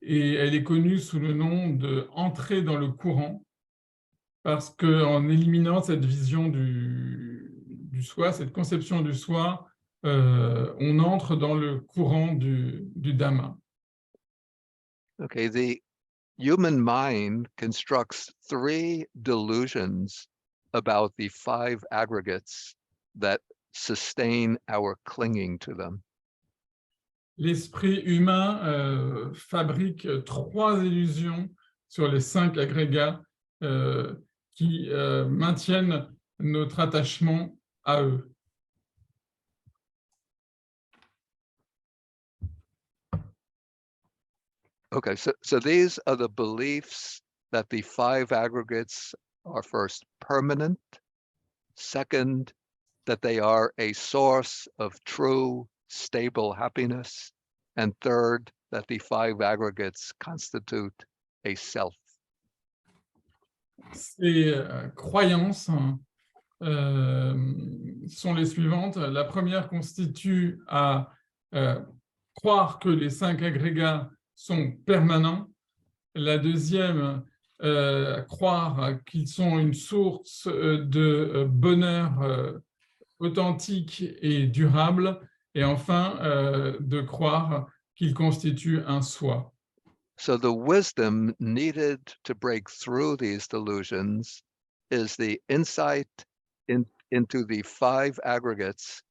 et elle est connue sous le nom de « entrer dans le courant », parce qu'en éliminant cette vision du soi, cette conception du soi, on entre dans le courant du Dhamma. Okay, the human mind constructs 3 delusions about the 5 aggregates that sustain our clinging to them. L'esprit humain fabrique 3 illusions sur les 5 agrégats qui maintiennent notre attachement à eux. Okay, so these are the beliefs that the 5 aggregates are first permanent, second, that they are a source of true, stable happiness. And third, that the five aggregates constitute a self. Ces croyances sont les suivantes. La première constitue à croire que les 5 agrégats sont permanents. La deuxième, croire qu'ils sont une source de bonheur authentique et durable. Et enfin, de croire qu'ils constituent un soi. So the wisdom needed to break through these delusions is the insight into the five aggregates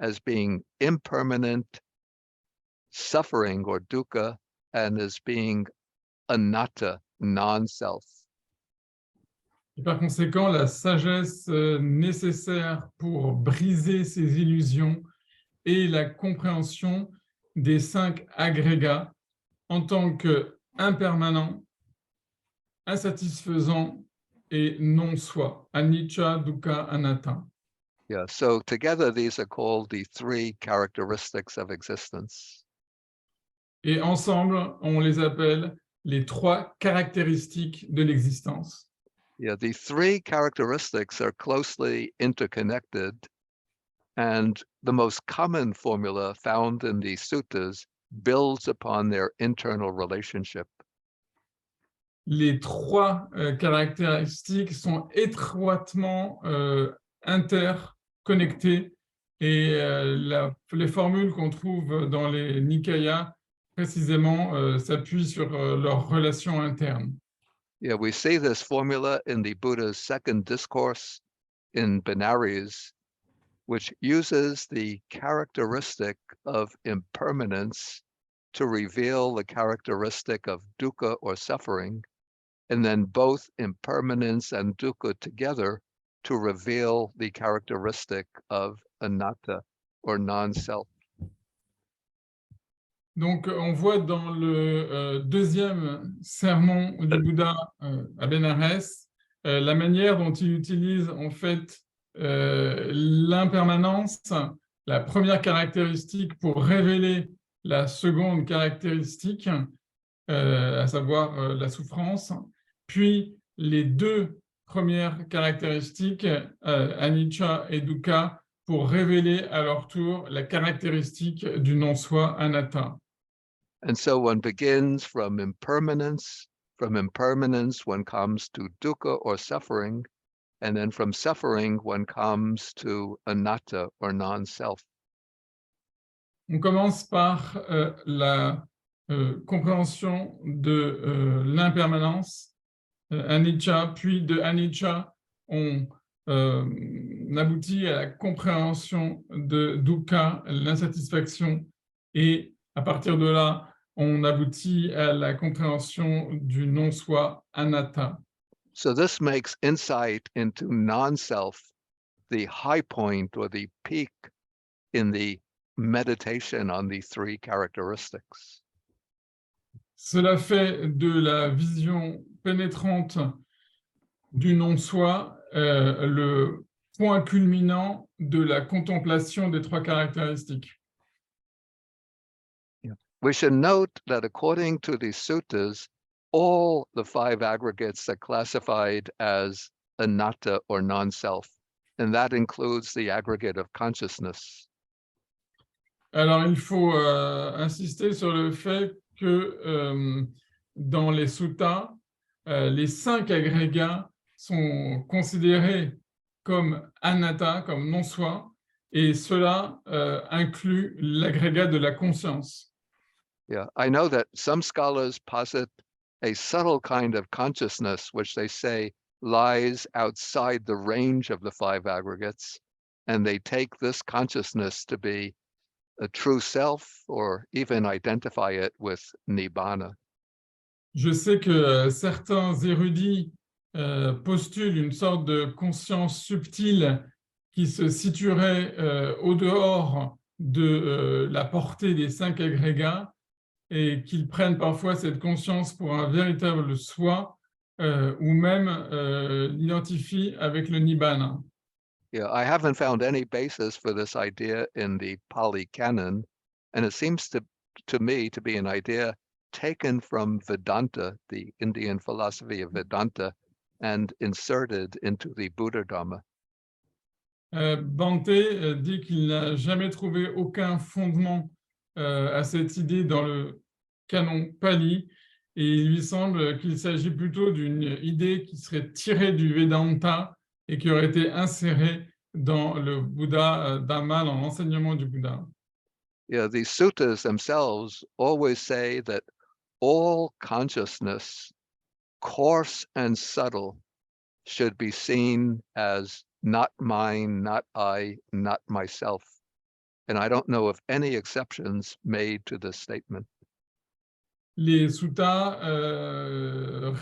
as being impermanent, suffering or dukkha, and as being anatta, non-self. Et par conséquent, la sagesse nécessaire pour briser ces illusions est la compréhension des 5 agrégats en tant qu'impermanents, insatisfaisants et non-soi, anicca, dukkha, anatta. Yeah, so together these are called the three characteristics of existence. Et ensemble, on les appelle les 3 caractéristiques de l'existence. Yeah, the three characteristics are closely interconnected, and the most common formula found in the suttas builds upon their internal relationship. Les 3 caractéristiques sont étroitement interconnectées et les formules qu'on trouve dans les Nikayas précisément s'appuient sur leur relation interne. Yeah, we see this formula in the Buddha's second discourse in Benares, which uses the characteristic of impermanence to reveal the characteristic of dukkha or suffering, and then both impermanence and dukkha together to reveal the characteristic of anatta or non-self. Donc, on voit dans le deuxième sermon du Bouddha à Bénarès la manière dont il utilise en fait l'impermanence, la première caractéristique pour révéler la seconde caractéristique, à savoir la souffrance, puis les 2 premières caractéristiques, anicca et dukkha, pour révéler à leur tour la caractéristique du non-soi, anatta. And so one begins from impermanence. From impermanence, one comes to dukkha or suffering. And then from suffering, one comes to anatta or non-self. On commence par la compréhension de l'impermanence, anicca, puis de anicca, on aboutit à la compréhension de dukkha, l'insatisfaction, et à partir de là, on aboutit à la compréhension du non-soi, anatta. So this makes insight into non-self the high point or the peak in the meditation on the three characteristics. Cela fait de la vision pénétrante du non-soi le point culminant de la contemplation des 3 caractéristiques. We should note that according to the suttas, all the 5 aggregates are classified as anatta or non-self, and that includes the aggregate of consciousness. Alors, il faut insister sur le fait que dans les suttas, les 5 agrégats sont considérés comme anatta, comme non-soi, et cela inclut l'agrégat de la conscience. Yeah, I know that some scholars posit a subtle kind of consciousness, which they say lies outside the range of the 5 aggregates, and they take this consciousness to be a true self or even identify it with nibbana. Je sais que certains érudits postulent une sorte de conscience subtile qui se situerait au dehors de la portée des 5 agrégats et qu'ils prennent parfois cette conscience pour un véritable soi ou même l'identifient avec le nibbana. Yeah, I haven't found any basis for this idea in the Pali Canon, and it seems to me to be an idea taken from Vedanta, the Indian philosophy of Vedanta, and inserted into the Buddha Dharma. Bhante dit qu'il n'a jamais trouvé aucun fondement à cette idée dans le canon Pali, et il lui semble qu'il s'agit plutôt d'une idée qui serait tirée du Vedanta et qui aurait été insérée dans le Bouddha Dhamma, dans l'enseignement du Bouddha. Yeah, these suttas themselves always say that all consciousness, coarse and subtle, should be seen as not mine, not I, not myself. And I don't know of any exceptions made to this statement. Les suttas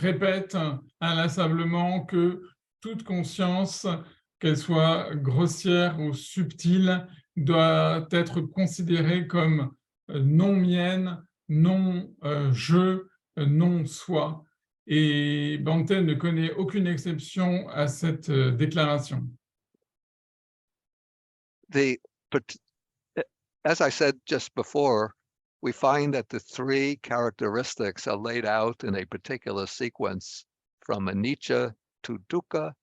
répètent inlassablement que toute conscience, qu'elle soit grossière ou subtile, doit être considérée comme non mienne, non je, non soi. Et Bhante ne connaît aucune exception à cette déclaration. As I said just before, we find that the three characteristics are laid out in a particular sequence from anicca to dukkha,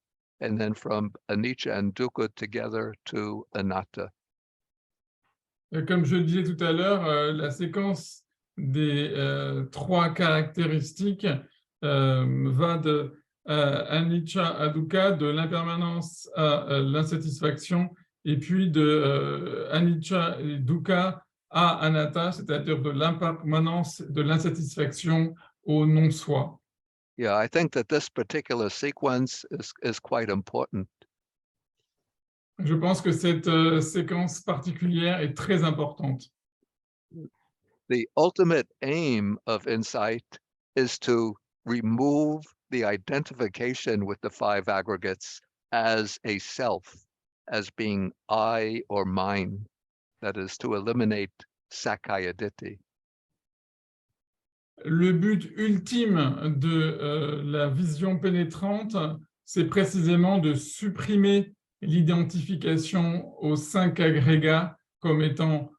and then from anicca and dukkha together to anatta. Comme je le disais tout à l'heure, la séquence des trois caractéristiques va de anicca à dukkha, de l'impermanence à l'insatisfaction, et puis de anicca et dukkha à anatta, c'est-à-dire de l'impermanence, de l'insatisfaction au non-soi. Yeah, I think that this particular sequence is quite important. Je pense que cette séquence particulière est très importante. The ultimate aim of insight is to remove the identification with the five aggregates as a self, as being I or mine. That is to eliminate Sakkaya Ditthi. Le but ultime de la vision pénétrante, c'est précisément de supprimer l'identification aux cinq agrégats comme étant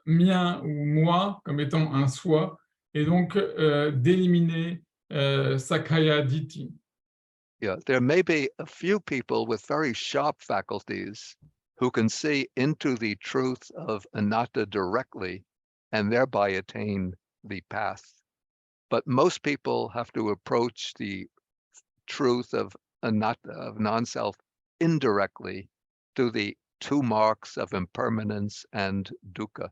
mien ou moi, comme étant un soi, et donc d'éliminer Sakkaya Ditthi. Yeah, there may be a few people with very sharp faculties who can see into the truth of anatta directly and thereby attain the path. But most people have to approach the truth of anatta, of non-self, indirectly through the two marks of impermanence and dukkha.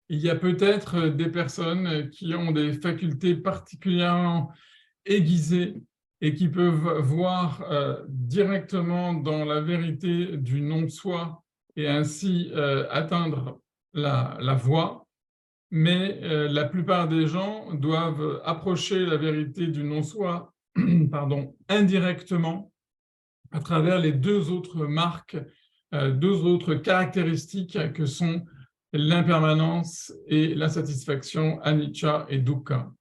Il y a peut-être des personnes qui ont des facultés particulièrement aiguisées et qui peuvent voir directement dans la vérité du non-soi et ainsi atteindre la voie. Mais la plupart des gens doivent approcher la vérité du non-soi indirectement à travers les deux autres marques, deux autres caractéristiques que sont l'impermanence et l'insatisfaction, anicca et dukkha.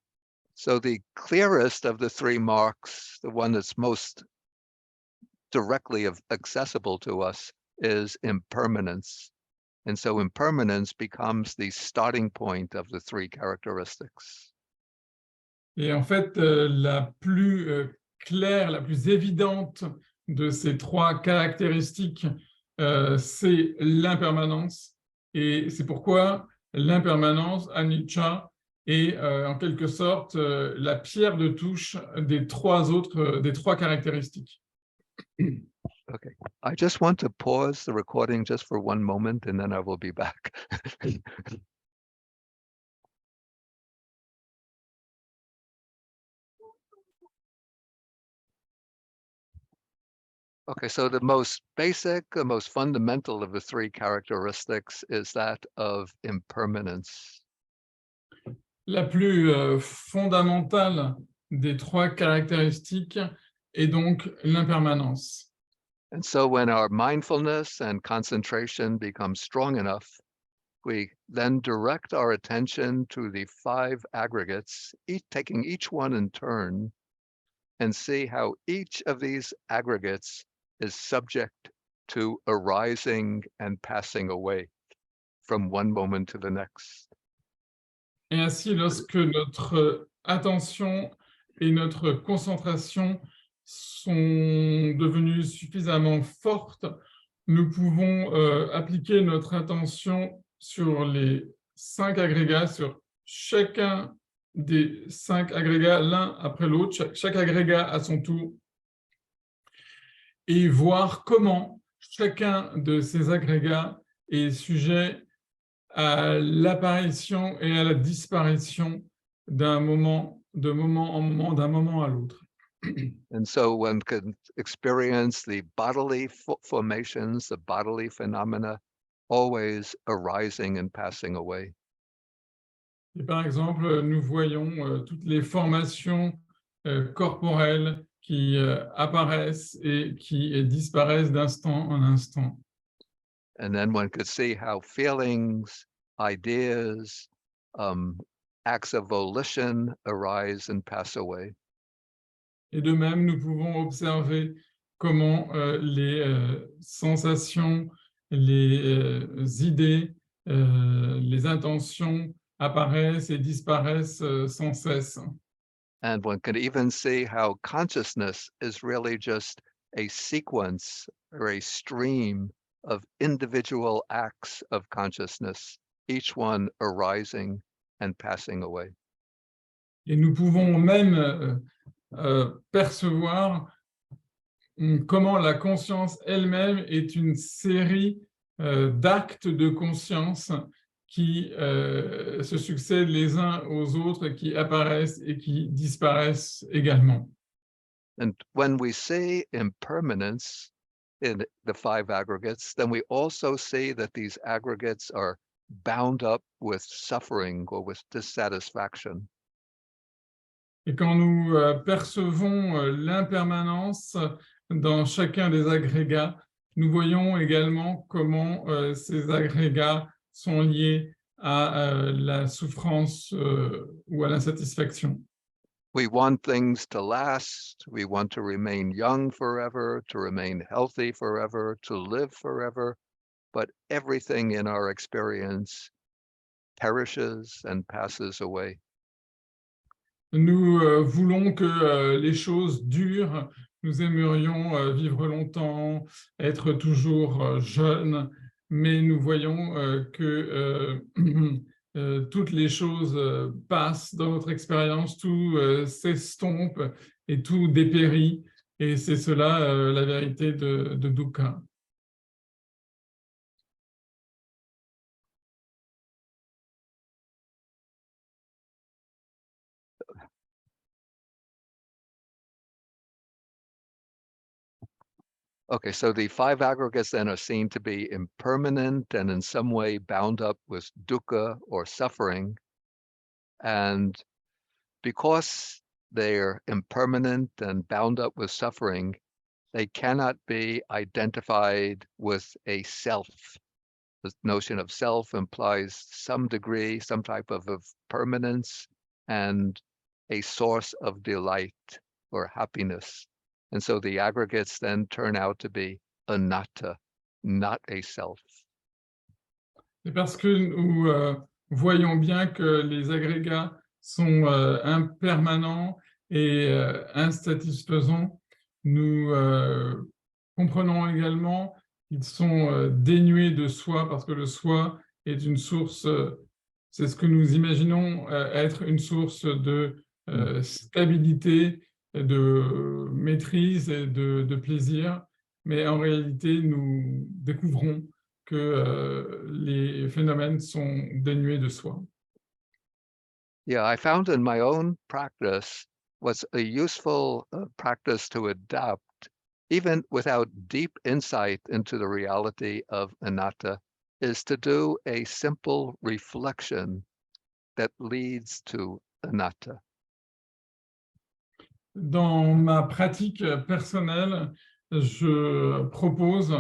So the clearest of the three marks, the one that's most directly accessible to us, is impermanence. And so impermanence becomes the starting point of the three characteristics. Et en fait, la plus claire, la plus évidente de ces trois caractéristiques, c'est l'impermanence. Et c'est pourquoi l'impermanence, anicca, est en quelque sorte la pierre de touche des trois caractéristiques. Okay, I just want to pause the recording just for one moment and then I will be back. Okay, so the most basic, the most fundamental of the three characteristics is that of impermanence. La plus fondamentale des trois caractéristiques est donc l'impermanence. And so when our mindfulness and concentration become strong enough, we then direct our attention to the five aggregates, taking each one in turn, and see how each of these aggregates is subject to arising and passing away from one moment to the next. Et ainsi, lorsque notre attention et notre concentration sont devenues suffisamment fortes, nous pouvons appliquer notre attention sur les 5 agrégats, sur chacun des 5 agrégats l'un après l'autre, chaque agrégat à son tour, et voir comment chacun de ces agrégats est sujet à l'apparition et à la disparition d'un moment en moment, d'un moment à l'autre. And so one can experience the bodily formations, the bodily phenomena, always arising and passing away. Et par exemple, nous voyons toutes les formations corporelles qui apparaissent et qui disparaissent d'instant en instant. And then one could see how feelings, ideas, acts of volition arise and pass away. Et de même, nous pouvons observer comment les sensations, les idées, les intentions apparaissent et disparaissent sans cesse. And one can even see how consciousness is really just a sequence or a stream of individual acts of consciousness, each one arising and passing away. Et nous pouvons même percevoir comment la conscience elle-même est une série d'actes de conscience qui se succèdent les uns aux autres, qui apparaissent et qui disparaissent également. And when we see impermanence in the 5 aggregates, then we also see that these aggregates are bound up with suffering or with dissatisfaction. Et quand nous percevons l'impermanence dans chacun des agrégats, nous voyons également comment ces agrégats sont liés à la souffrance ou à l'insatisfaction. We want things to last. We want to remain young forever, to remain healthy forever, to live forever. But everything in our experience perishes and passes away. Nous voulons que les choses durent. Nous aimerions vivre longtemps, être toujours jeunes, mais nous voyons que toutes les choses passent dans notre expérience, tout s'estompe et tout dépérit. Et c'est cela la vérité de Dukkha. Okay, so the 5 aggregates then are seen to be impermanent and in some way bound up with dukkha or suffering. And because they're impermanent and bound up with suffering, they cannot be identified with a self. The notion of self implies some degree, some type of permanence and a source of delight or happiness. And so the aggregates then turn out to be anatta, not a self. C'est parce que nous voyons bien que les agrégats sont impermanents et insatisfaisants. Nous comprenons également qu'ils sont dénués de soi, parce que le soi est une source, c'est ce que nous imaginons être une source de stabilité, de maîtrise et de plaisir. Mais en réalité, nous découvrons que les phénomènes sont dénués de soi. Yeah, I found in my own practice what's a useful practice to adopt, even without deep insight into the reality of anatta, is to do a simple reflection that leads to anatta. Dans ma pratique personnelle, je propose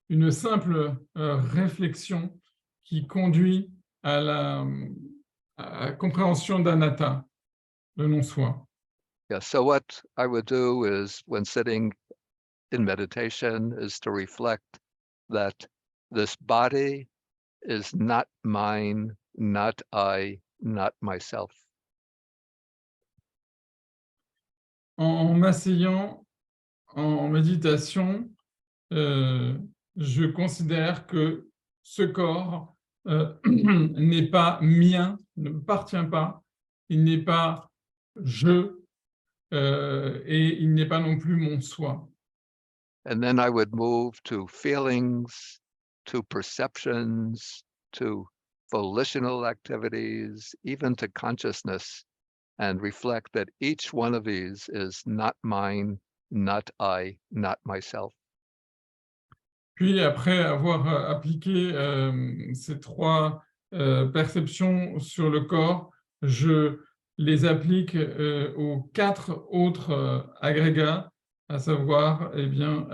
une simple réflexion qui conduit à la compréhension d'anatta, le non-soi. Yeah, so what I would do is when sitting in meditation is to reflect that this body is not mine, not I, not myself. En m'asseyant en méditation, je considère que ce corps n'est pas mien, ne m'appartient pas, il n'est pas je, et il n'est pas non plus mon soi. And then I would move to feelings, to perceptions, to volitional activities, even to consciousness, and reflect that each one of these is not mine, not I, not myself. Puis après avoir appliqué ces trois perceptions sur le corps, je les applique aux quatre autres agrégats, à savoir eh bien,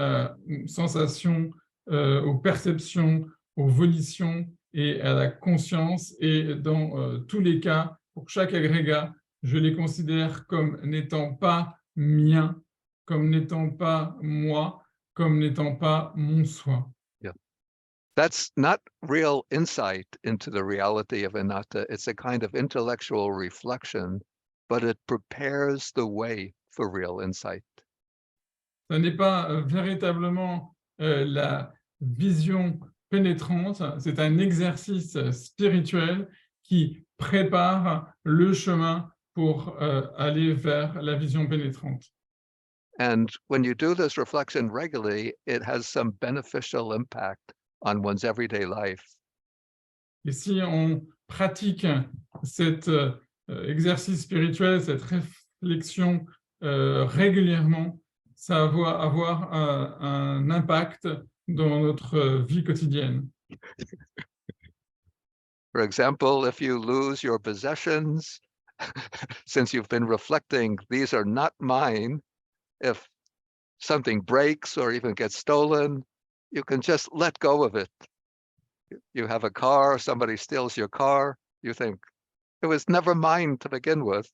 sensations, aux perceptions, aux volitions et à la conscience. Et dans tous les cas, pour chaque agrégat, je les considère comme n'étant pas miens, comme n'étant pas moi, comme n'étant pas mon soi. That's not real insight into the reality of anatta. It's a kind of intellectual reflection, but it prepares the way for real insight. Ce n'est pas véritablement la vision pénétrante, c'est un exercice spirituel qui prépare le chemin pour aller vers la vision pénétrante. And when you do this reflection regularly, it has some beneficial impact on one's everyday life. Et si on pratique cet exercice spirituel, cette réflexion régulièrement, ça va avoir un impact dans notre vie quotidienne. For example, if you lose your possessions, since you've been reflecting, these are not mine, if something breaks or even gets stolen, you can just let go of it. You have a car, somebody steals your car, you think, it was never mine to begin with.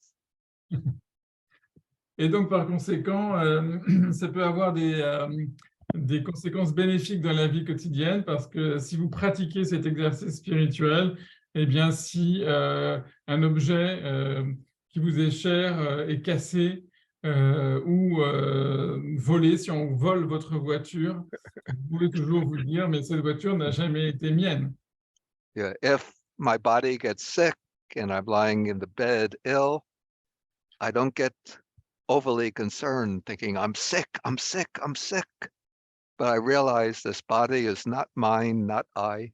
Et donc, par conséquent, ça peut avoir des conséquences bénéfiques dans la vie quotidienne parce que si vous pratiquez cet exercice spirituel, eh bien, si un objet qui vous est cher est cassé ou volé, si on vole votre voiture, vous pouvez toujours vous dire, mais cette voiture n'a jamais été mienne. Yeah, if my body gets sick and I'm lying in the bed ill, I don't get overly concerned thinking I'm sick, I'm sick, I'm sick. But I realize this body is not mine, not I.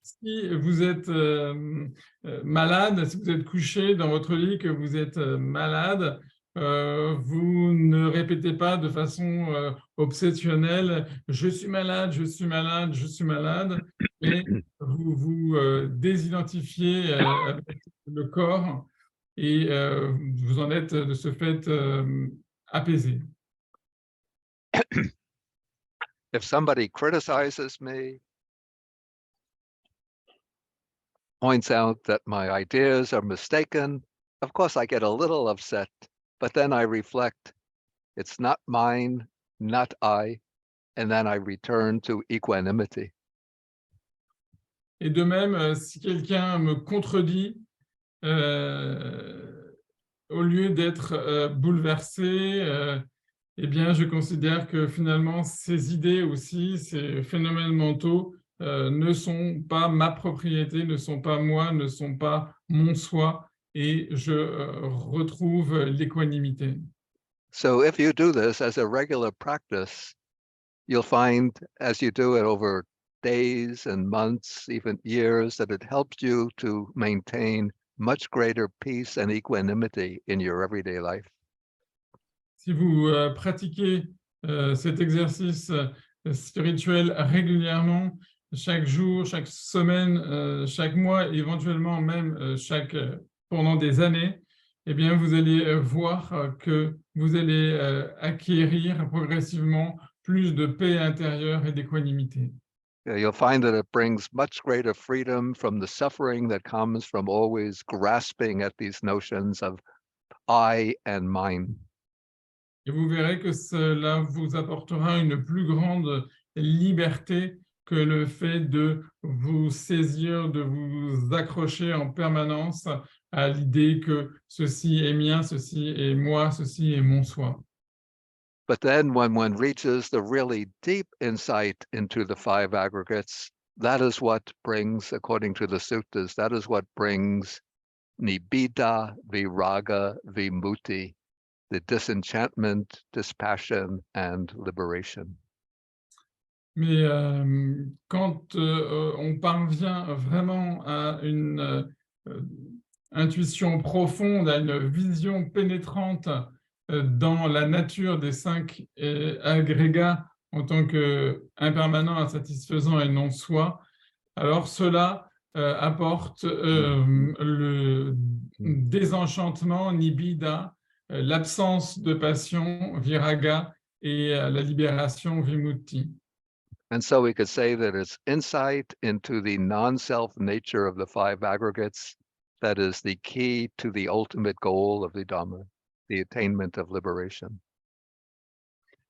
Si vous êtes malade, si vous êtes couché dans votre lit, que vous êtes malade, vous ne répétez pas de façon obsessionnelle « je suis malade, je suis malade, je suis malade », mais vous vous désidentifiez avec le corps et vous en êtes de ce fait apaisé. If somebody criticizes me, points out that my ideas are mistaken, of course I get a little upset, but then I reflect, it's not mine, not I, and then I return to equanimity. Et de même, si quelqu'un me contredit, au lieu d'être bouleversé, eh bien, je considère que finalement, ces idées aussi, ces phénomènes mentaux ne sont pas ma propriété, ne sont pas moi, ne sont pas mon soi, et je retrouve l'équanimité. So if you do this as a regular practice, you'll find as you do it over days and months, even years, that it helps you to maintain much greater peace and equanimity in your everyday life. Si vous pratiquez cet exercice spirituel régulièrement, chaque jour, chaque semaine, chaque mois, éventuellement même pendant des années, eh bien, vous allez voir que vous allez acquérir progressivement plus de paix intérieure et d'équanimité. You'll find that it brings much greater freedom from the suffering that comes from always grasping at these notions of I and mine. Et vous verrez que cela vous apportera une plus grande liberté que le fait de vous saisir, de vous accrocher en permanence à l'idée que ceci est mien, ceci est moi, ceci est mon soi. But then when one reaches the really deep insight into the five aggregates, that is what brings, according to the suttas, that is what brings nibbida, viraga, vimutti, the disenchantment, dispassion, and liberation. Mais quand on parvient vraiment à une intuition profonde, à une vision pénétrante dans la nature des cinq agrégats en tant qu'impermanent, insatisfaisant et non soi, alors cela apporte le désenchantement, nibbida, l'absence de passion, viraga, et la libération, vimutti. And so we could say that it's insight into the non-self nature of the five aggregates that is the key to the ultimate goal of the Dhamma, the attainment of liberation.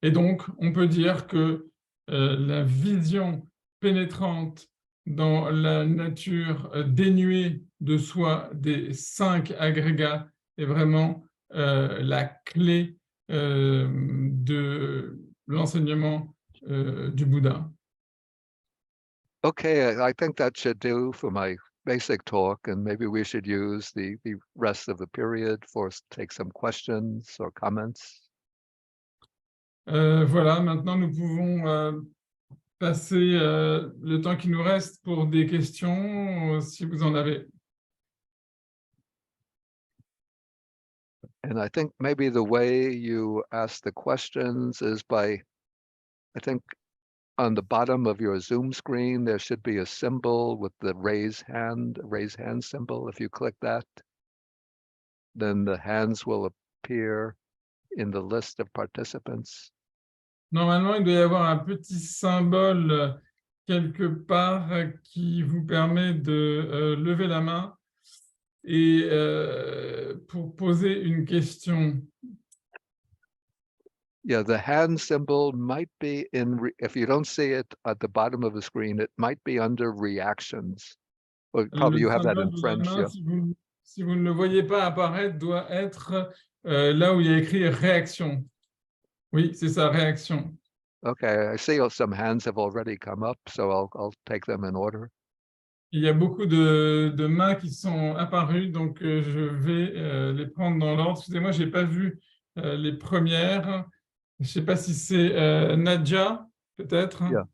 Et donc, on peut dire que la vision pénétrante dans la nature dénuée de soi des cinq agrégats est vraiment la clé de l'enseignement du Bouddha. Okay, I think that should do for my basic talk, and maybe we should use the rest of the period for take some questions or comments. Voilà, maintenant nous pouvons passer le temps qui nous reste pour des questions, si vous en avez. And I think maybe the way you ask the questions is by, I think on the bottom of your Zoom screen, there should be a symbol with the raise hand symbol. If you click that, then the hands will appear in the list of participants. Normalement, il doit y avoir un petit symbole quelque part qui vous permet de lever la main et pour poser une question. Yeah, the hand symbol might be if you don't see it at the bottom of the screen, it might be under reactions. Well, probably you have that in French. Main, Yeah. si vous ne le voyez pas apparaître, doit être là où il y a écrit réaction. Oui, c'est ça, réaction. Okay, I see some hands have already come up, so I'll take them in order. Il y a beaucoup de mains qui sont apparues, donc je vais les prendre dans l'ordre. Excusez-moi, je n'ai pas vu les premières. Je ne sais pas si c'est Nadja, peut-être. Yeah.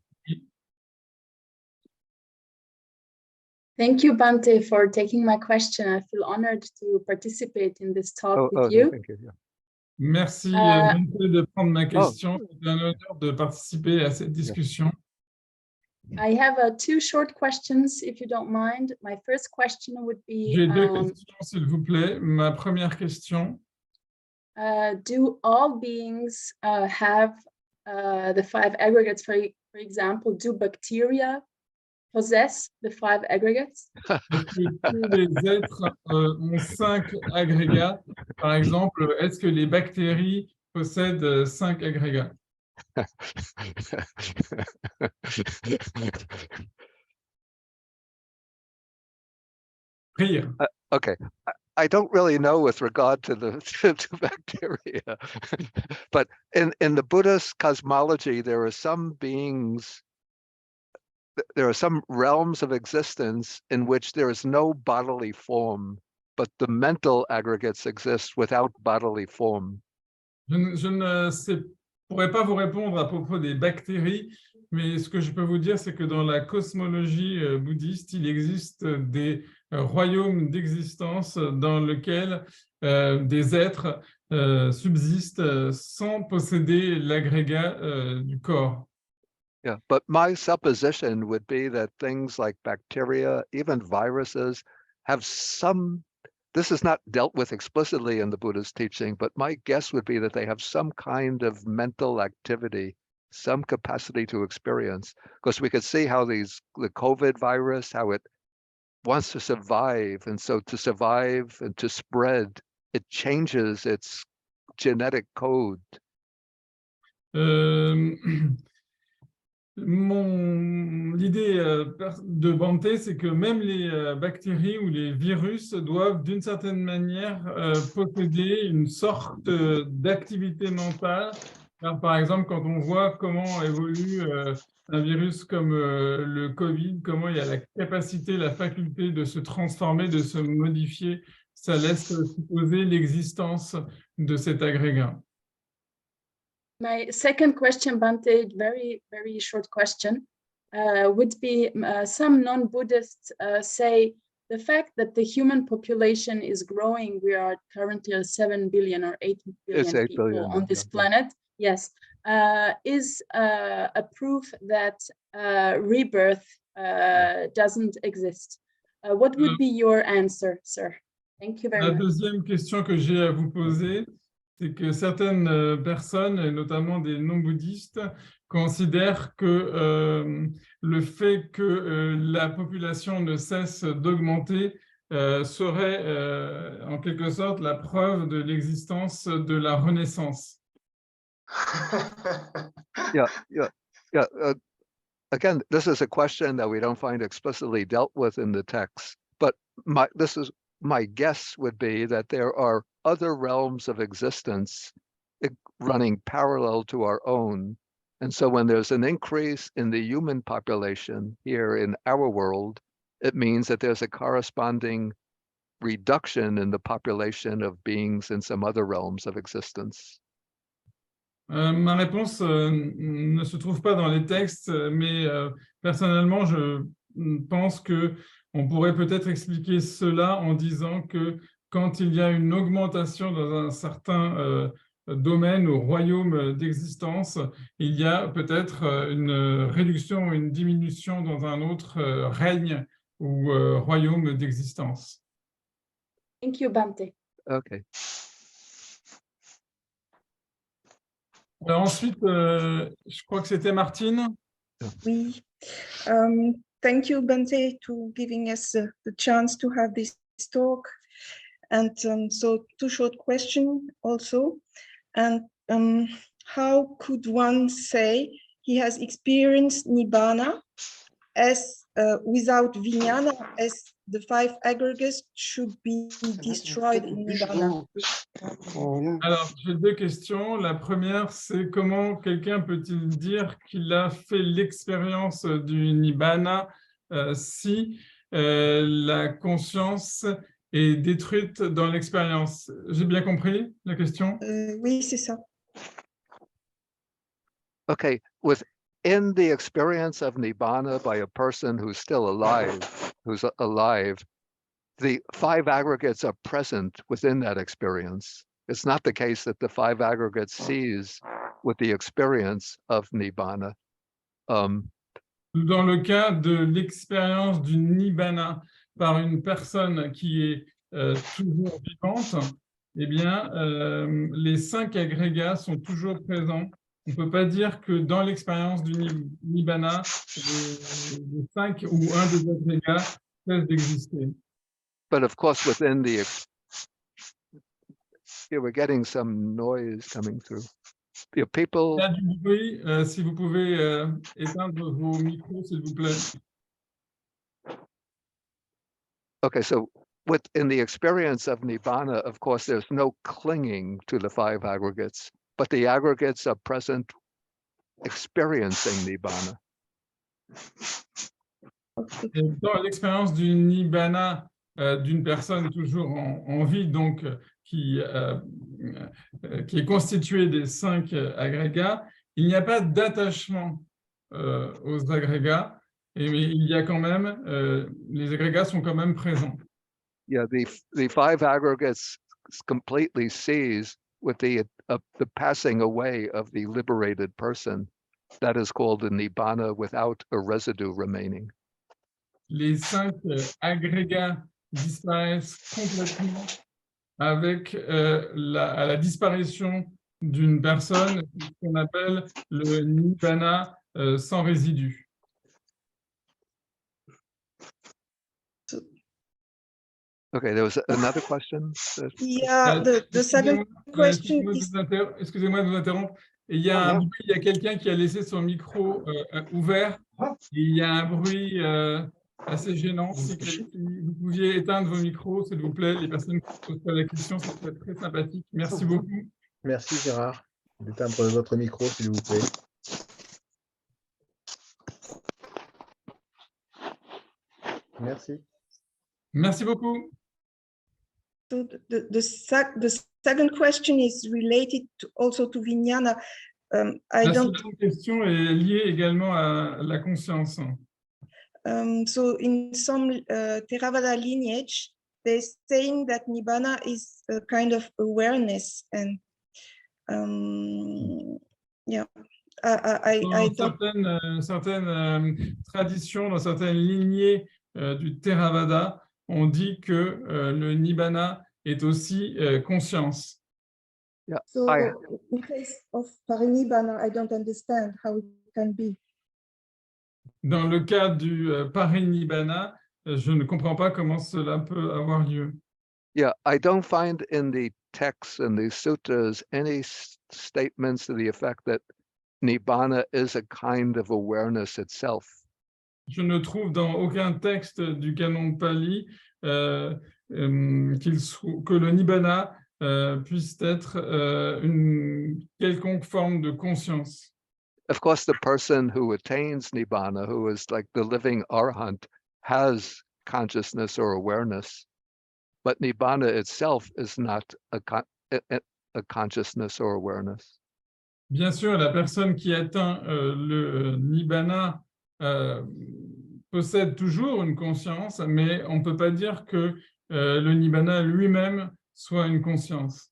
Thank you, Bhante, for taking my question. I feel honored to participate in this talk with you. Thank you. Yeah. Merci Bhante de prendre ma question. C'est un honneur de participer à cette discussion. I have two short questions, if you don't mind. My first question would be, J'ai deux questions, s'il vous plaît. Ma première question. Do all beings have the five aggregates? For example, do bacteria possess the five aggregates? Est-ce que tous les êtres ont cinq agrégats? Par exemple, est-ce que les bactéries possèdent cinq agrégats? Rire. Okay. I don't really know with regard to the to bacteria, but in the Buddhist cosmology, there are some beings, there are some realms of existence in which there is no bodily form, but the mental aggregates exist without bodily form. Je ne pourrais pas vous répondre à propos des bactéries, mais ce que je peux vous dire, c'est que dans la cosmologie bouddhiste, il existe des royaumes d'existence dans lesquels des êtres subsistent sans posséder l'agrégat du corps. Yeah, but my supposition would be that things like bacteria, even viruses, have some, this is not dealt with explicitly in the Buddha's teaching, but my guess would be that they have some kind of mental activity, some capacity to experience, because we could see how the COVID virus, how it wants to survive. And so to survive and to spread, it changes its genetic code. L'idée de Bhante, c'est que même les bactéries ou les virus doivent d'une certaine manière posséder une sorte d'activité mentale. Car, par exemple, quand on voit comment évolue un virus comme le Covid, comment il a la capacité, la faculté de se transformer, de se modifier, ça laisse supposer l'existence de cet agrégat. My second question, Bhante, very short question, would be some non-Buddhists say the fact that the human population is growing, we are currently 7 billion or 8 billion 8 people billion, on this yeah. planet, yes, is a proof that rebirth doesn't exist. What would be your answer, sir? Thank you very La much. deuxième question que j'ai à vous poser, c'est que certaines personnes, et notamment des non-bouddhistes, considèrent que le fait que la population ne cesse d'augmenter serait en quelque sorte la preuve de l'existence de la Renaissance. Yeah. Again, this is a question that we don't find explicitly dealt with in the text, but my guess would be that there are other realms of existence running parallel to our own. And so when there's an increase in the human population here in our world, it means that there's a corresponding reduction in the population of beings in some other realms of existence. Ma réponse ne se trouve pas dans les textes, mais personnellement, je pense qu'on pourrait peut-être expliquer cela en disant que quand il y a une augmentation dans un certain domaine ou royaume d'existence, il y a peut-être une réduction ou une diminution dans un autre règne ou royaume d'existence. Thank you, Bhante. Okay. Alors ensuite, je crois que c'était Martine. Oui. Thank you, Bhante, to giving us the chance to have this talk. And so two short questions also. And how could one say he has experienced Nibbana as without Vijnana, as the 5 aggregates should be destroyed in Nibbana? Alors, j'ai deux questions. La première, c'est comment quelqu'un peut-il dire qu'il a fait l'expérience du Nibbana si la conscience est détruite dans l'expérience? J'ai bien compris la question? Oui, c'est ça. Okay, within the experience of Nibbana by a person who's still alive, the 5 aggregates are present within that experience. It's not the case that the 5 aggregates cease with the experience of Nibbana. Dans le cas de l'expérience du Nibbana par une personne qui est toujours vivante, eh bien, les 5 agrégats sont toujours présents. On ne peut pas dire que dans l'expérience du Nibbana, les 5 ou un des agrégats cesse d'exister. But of course, within the, here we're getting some noise coming through. People. Il y a du bruit, si vous pouvez éteindre vos micros, s'il vous plaît. Okay, so within the experience of Nibbana, of course, there's no clinging to the 5 aggregates, but the aggregates are present experiencing Nibbana. Et dans l'expérience du Nibbana d'une personne toujours en vie, donc qui est constituée des 5 agrégats, il n'y a pas d'attachement aux agrégats, mais il y a quand même, les agrégats sont quand même présents. Yeah, the 5 aggregates completely cease with the passing away of the liberated person. That is called the Nibbana without a residue remaining. Les 5 agrégats disparaissent complètement avec à la disparition d'une personne, ce qu'on appelle le Nibbana sans résidu. Okay, there was another question. Yeah, the second question excusez-moi is excusez-moi de vous interrompre. Et il y a Ah, un bien. bruit, il y a quelqu'un qui a laissé son micro ouvert. Et il y a un bruit assez gênant. Si vous pouviez éteindre vos micros, s'il vous plaît, les personnes qui posent pas la question, ça serait très sympathique. Merci beaucoup. Merci Gérard. D'éteindre votre micro, s'il vous plaît. Merci. Merci beaucoup. so the second question is related also to Vijnana. I La don't seconde question est liée également à la conscience. so in some Theravada lineage, they're saying that Nibbana is a kind of awareness, and yeah, I Dans don't. certaines traditions, dans certaines lignées du Theravada, on dit que le Nibbana est aussi conscience. So I- in case of Parinibbana, I don't understand how it can be. Dans le cas du Parinibbana, je ne comprends pas comment cela peut avoir lieu. Yeah, I don't find in the texts and the sutras any statements to the effect that Nibbana is a kind of awareness itself. Je ne trouve dans aucun texte du canon Pali que le Nibbana puisse être une quelconque forme de conscience. Of course, the person who attains Nibbana, who is like the living Arhat, has consciousness or awareness, but Nibbana itself is not a consciousness or awareness. Bien sûr, la personne qui atteint le Nibbana possède toujours une conscience, mais on ne peut pas dire que le Nibbana lui-même soit une conscience.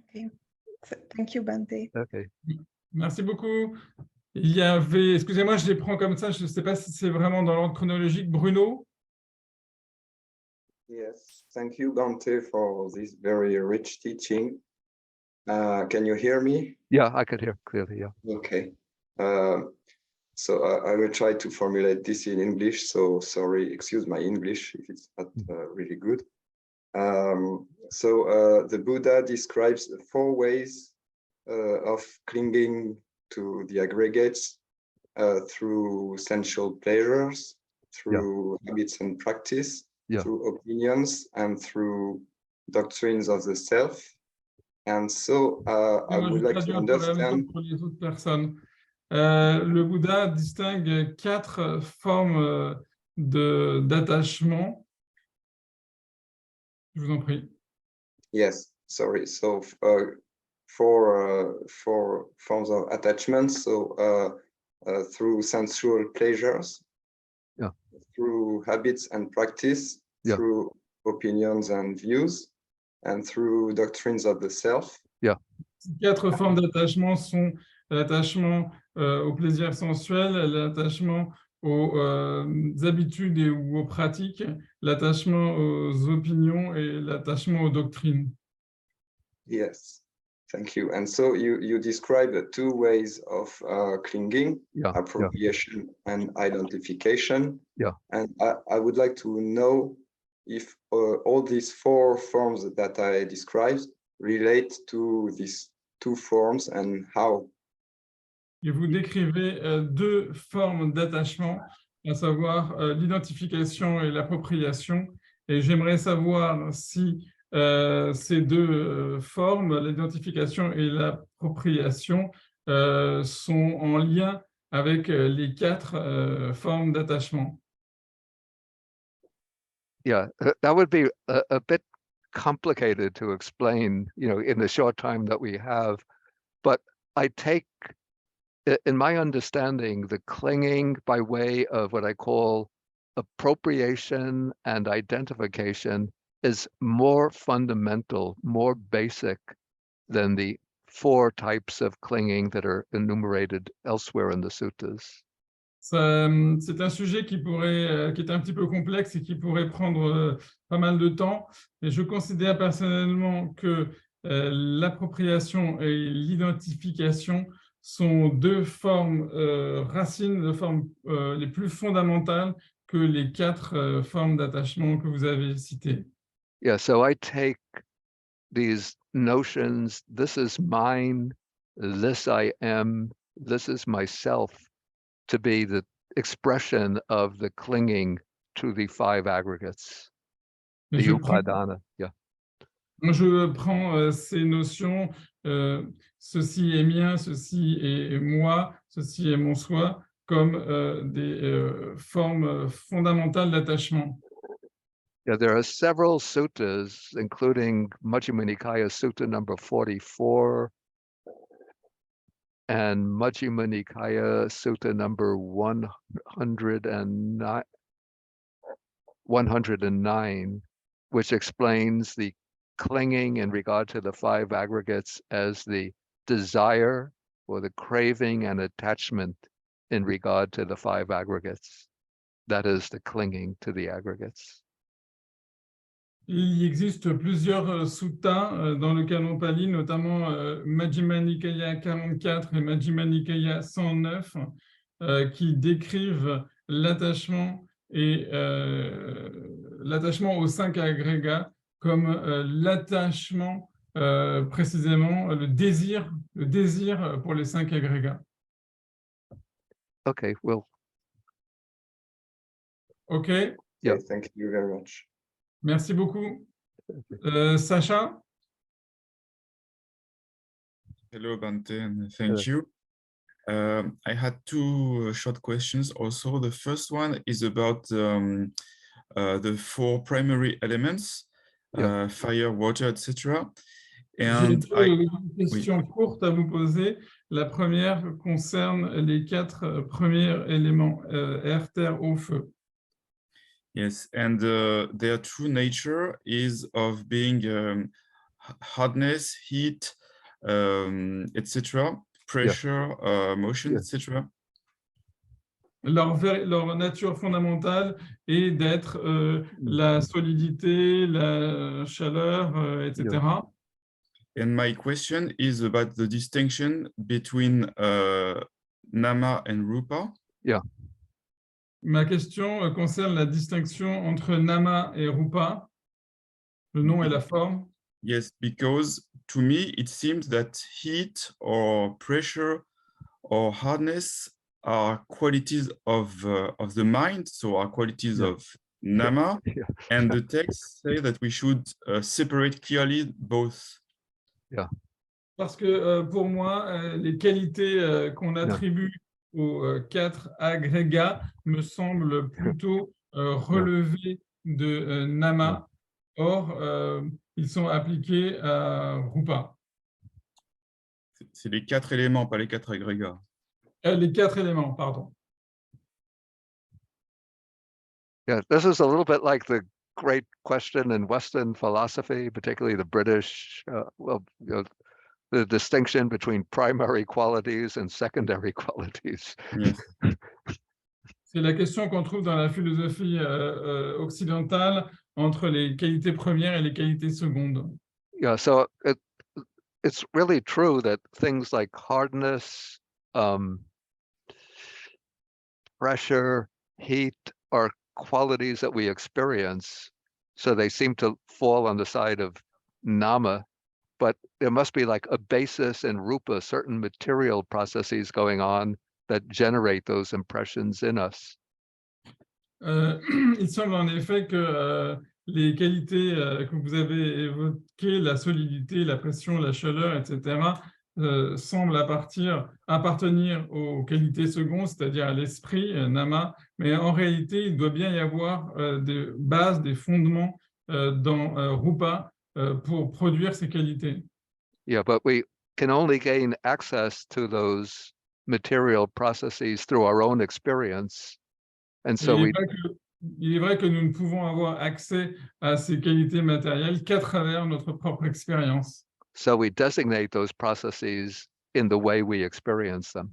Okay, thank you, Bhante. Okay. Merci beaucoup. Il y avait, excusez-moi, je les prends comme ça, je ne sais pas si c'est vraiment dans l'ordre chronologique. Bruno? Yes, thank you, Bhante, for this very rich teaching. Can you hear me? Yeah, I could hear clearly. Yeah. Okay. So I will try to formulate this in English. So sorry, excuse my English if it's not really good. The Buddha describes 4 ways of clinging to the aggregates through sensual pleasures, through habits and practice, through opinions, and through doctrines of the self. And so I would like to understand. Pour les autres personnes. Le Bouddha distingue 4 formes d'attachement. Je vous en prie. Yes, sorry. So for forms of attachment, so through sensual pleasures, through habits and practice, through opinions and views, and through doctrines of the self. 4 formes d'attachement sont l'attachement au plaisir sensuel, l'attachement aux habitudes ou aux pratiques, l'attachement aux opinions et l'attachement aux doctrines. Yes, thank you. And so you describe the 2 ways of clinging, appropriation and identification. And I would like to know if all these 4 forms that I described relate to these 2 forms and how. Et vous décrivez 2 formes d'attachement, à savoir l'identification et l'appropriation. Et j'aimerais savoir si ces 2 formes, l'identification et l'appropriation, sont en lien avec les 4 formes d'attachement. Yeah, that would be a bit complicated to explain, in the short time that we have. But I take, in my understanding, the clinging by way of what I call appropriation and identification is more fundamental, more basic than the 4 types of clinging that are enumerated elsewhere in the suttas. C'est un sujet qui est un petit peu complexe et qui pourrait prendre pas mal de temps. Et je considère personnellement que l'appropriation et l'identification sont 2 formes racines, 2 formes les plus fondamentales que les 4 formes d'attachement que vous avez citées. Yeah, so I take these notions, this is mine, this I am, this is myself, to be the expression of the clinging to the 5 aggregates, Mais the je prends, upadana. Yeah. moi, je prends ces notions, ceci est mien, ceci est moi, ceci est mon soi, comme des formes fondamentales d'attachement. Yeah, there are several suttas, including Majjhima Nikaya Sutta number 44 and Majjhima Nikaya Sutta number 109, which explains the clinging in regard to the 5 aggregates as the desire or the craving and attachment in regard to the 5 aggregates. That is the clinging to the aggregates. Il existe plusieurs suttas dans le canon Pali, notamment Majjhima Nikaya 44 et Majjhima Nikaya 109, qui décrivent l'attachement et l'attachement aux 5 agrégats comme l'attachement, précisément le désir pour les 5 agrégats. Okay, well, OK, Yeah. Okay, thank you very much. merci beaucoup. Sacha? Hello, Bante, and thank you. I had 2 short questions also. The first one is about the 4 primary elements, fire, water, etc. J'ai And 2 questions courtes à vous poser. La première concerne les 4 premiers éléments, air, terre, eau, feu. yes, and their true nature is of being hardness, heat, etc., pressure, motion, Yeah. etc. Leur nature fondamentale est d'être la solidité, la chaleur, etc. And my question is about the distinction between Nama and Rupa. Ma question concerne la distinction entre Nama et Rupa, le nom et la forme. Yes, because to me it seems that heat or pressure or hardness are qualities of the mind, so are qualities Yeah. of Nama, Yeah. and the texts say that we should separate clearly both. Parce que pour moi, les qualités qu'on attribue aux 4 agrégats me semblent plutôt relevées de Nama. Or, ils sont appliqués à Rupa. C'est les 4 éléments, pas les 4 agrégats. Les 4 éléments, pardon. Yeah, this is a little bit like the great question in Western philosophy, particularly the British, the distinction between primary qualities and secondary qualities. Yes. C'est la question qu'on trouve dans la philosophie occidentale entre les qualités premières et les qualités secondes. Yeah, so it's really true that things like hardness, pressure, heat are qualities that we experience. So they seem to fall on the side of Nama, but there must be like a basis in Rupa, certain material processes going on that generate those impressions in us. Il semble en effet que les qualités que vous avez évoquées, la solidité, la pression, la chaleur, etc., semblent appartenir aux qualités secondes, c'est-à-dire à l'esprit, Nama, mais en réalité, il doit bien y avoir des bases, des fondements dans Rupa pour produire ces qualités. Yeah, but we can only gain access to those material processes through our own experience. And so Il est vrai que nous ne pouvons avoir accès à ces qualités matérielles qu'à travers notre propre expérience. So we designate those processes in the way we experience them.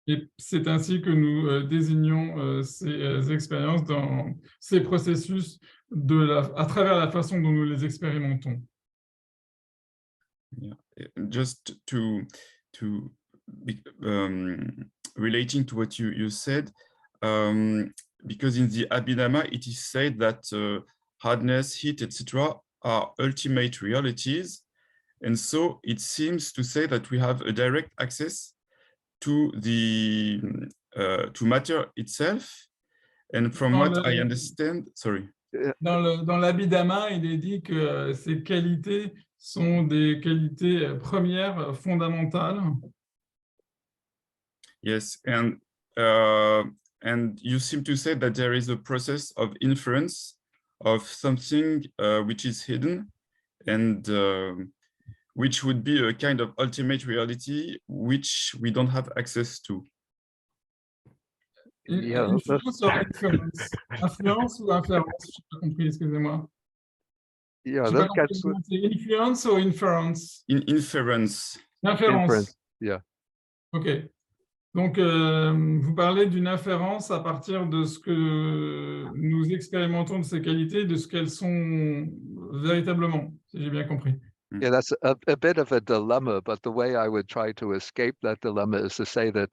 Et c'est ainsi que nous désignons ces expériences dans ces processus à travers la façon dont nous les expérimentons. Yeah. Just to relating to what you said, because in the Abhidhamma, it is said that hardness, heat, etc. are ultimate realities. And so it seems to say that we have a direct access to the to matter itself. And from what I understand, sorry. Dans l'Abhidhamma, il est dit que ces qualités sont des qualités premières, fondamentales. Yes, and you seem to say that there is a process of inference of something which is hidden and which would be a kind of ultimate reality which we don't have access to. Yeah, Influence or inference? Influence ou inférence? Je n'ai pas compris, excusez-moi. yeah, Je n'ai that pas compris gets comment c'est influence ou inference? Inference. Inférence. inference. Yeah. OK. Donc, vous parlez d'une inférence à partir de ce que nous expérimentons de ces qualités, de ce qu'elles sont véritablement, si j'ai bien compris. Yeah, that's a bit of a dilemma, but the way I would try to escape that dilemma is to say that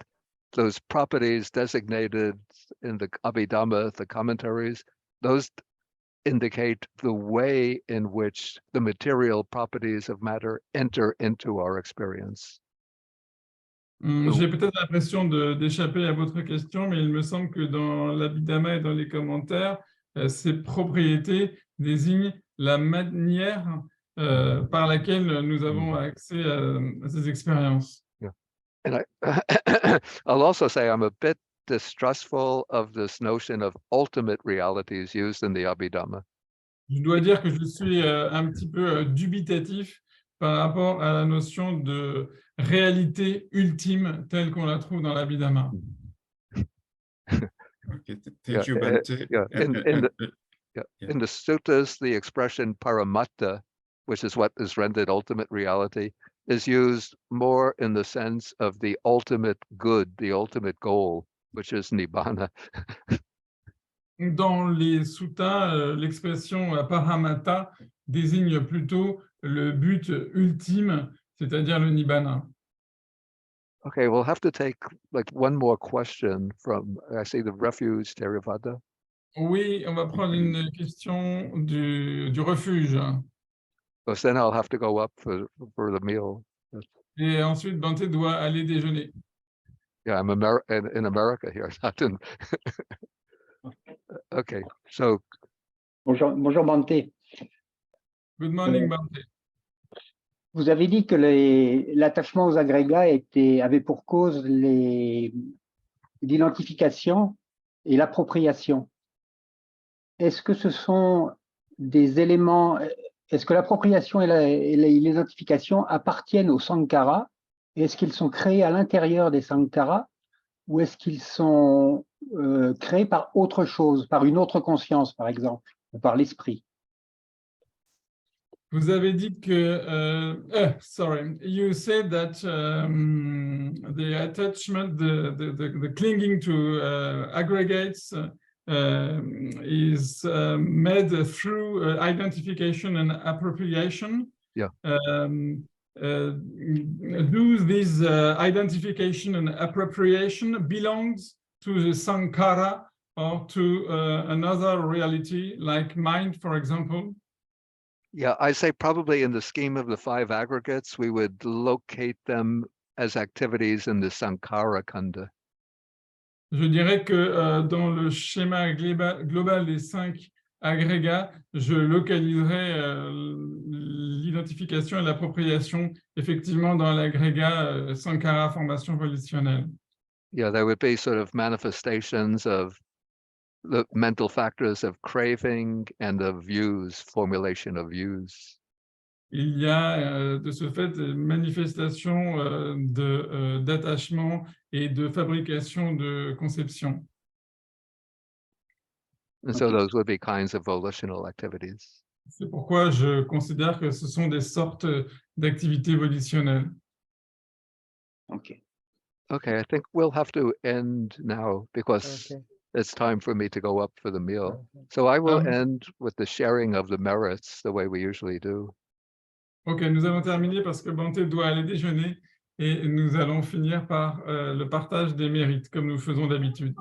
those properties designated in the Abhidhamma, the commentaries, those indicate the way in which the material properties of matter enter into our experience. J'ai peut-être l'impression d'échapper à votre question, mais il me semble que dans l'Abhidhamma et dans les commentaires, ces propriétés désignent la manière par laquelle nous avons accès à ces expériences. And I'll also say I'm a bit distrustful of this notion of ultimate realities used in the Abhidhamma. Je dois dire que je suis un petit peu dubitatif par rapport à la notion de réalité ultime telle qu'on la trouve dans l'Abhidhamma. Okay, thank you, Bhante. In the suttas, the expression paramatta, which is what is rendered ultimate reality, is used more in the sense of the ultimate good, the ultimate goal, which is nibbana. Dans les suttas, l'expression paramatta désigne plutôt le but ultime, c'est-à-dire le nibbana. Okay, we'll have to take like one more question from, I see the refuge, Theravada. Oui, on va prendre une question du refuge. Because then I'll have to go up for the meal. Et ensuite, Bhante doit aller déjeuner. Yeah, I'm in America here, not in. Okay, so. Bonjour, bonjour Bhante. Good morning, Bhante. Vous avez dit que l'attachement aux agrégats avait pour cause l'identification et l'appropriation. Est-ce que ce sont des éléments, est-ce que l'appropriation et l'identification appartiennent aux sankhara? Est-ce qu'ils sont créés à l'intérieur des sankhara ou est-ce qu'ils sont créés par autre chose, par une autre conscience par exemple, ou par l'esprit? Vous avez dit que, sorry, you said that the attachment, the clinging to aggregates is made through identification and appropriation. Yeah. Do this identification and appropriation belongs to the sankhara or to another reality like mind, for example? Yeah, I say probably in the scheme of the five aggregates, we would locate them as activities in the Sankhara Kanda. Je dirais que dans le schéma global des 5 agrégats, je localiserai l'identification et l'appropriation effectivement dans l'agrégat Sankhara formation volitionnelle. Yeah, there would be sort of manifestations of the mental factors of craving and of views, formulation of views. Il y a de ce fait des manifestations d'attachement et de fabrication de conception. And so those would be kinds of volitional activities. C'est pourquoi je considère que ce sont des sortes d'activités volitionnelles. Okay. Okay, I think we'll have to end now because it's time for me to go up for the meal. So I will end with the sharing of the merits the way we usually do. Ok, nous allons terminer parce que Bhante doit aller déjeuner et nous allons finir par le partage des mérites comme nous faisons d'habitude.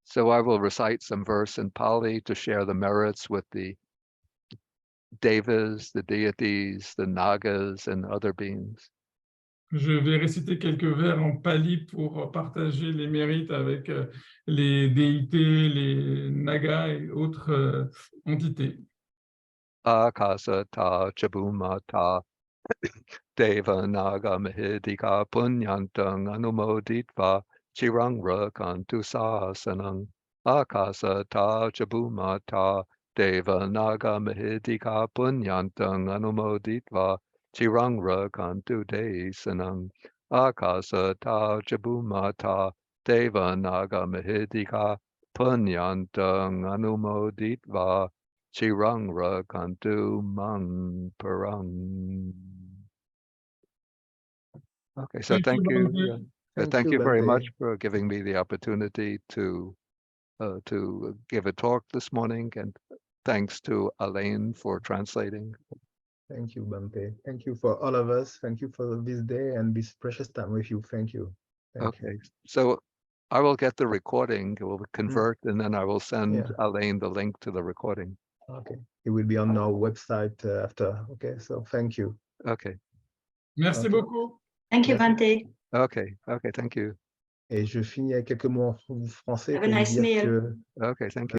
So I will recite some verse in Pali to share the merits with the devas, the deities, the nagas, and other beings. Je vais réciter quelques vers en pali pour partager les mérites avec les déités, les nagas et autres entités. Akasa ta chabuma ta deva naga mahidika punyantang anumoditva chirangra kantu sasanang. Akasa ta chabuma ta deva naga mahidika punyantang anumoditva chirangra kantu desanang. Akasa ta chabuma ta deva naga mahidika punyantang anumoditva Chirangra kantu mang parang. Okay, so thank you. Bante. Thank you very Bante. much for giving me the opportunity to give a talk this morning, and thanks to Alain for translating. Thank you, Bante. Thank you for all of us. Thank you for this day and this precious time with you. Thank you. Thank you. Okay, so I will get the recording, it will convert, and then I will send Yeah. Alain the link to the recording. Okay. It will be on our website after. Okay. So thank you. Okay, Merci Ok. beaucoup. Thank you, Merci. Bante. okay, thank you. Et je finis avec quelques mots en français Have a pour nice dire meal. que Okay, thank you.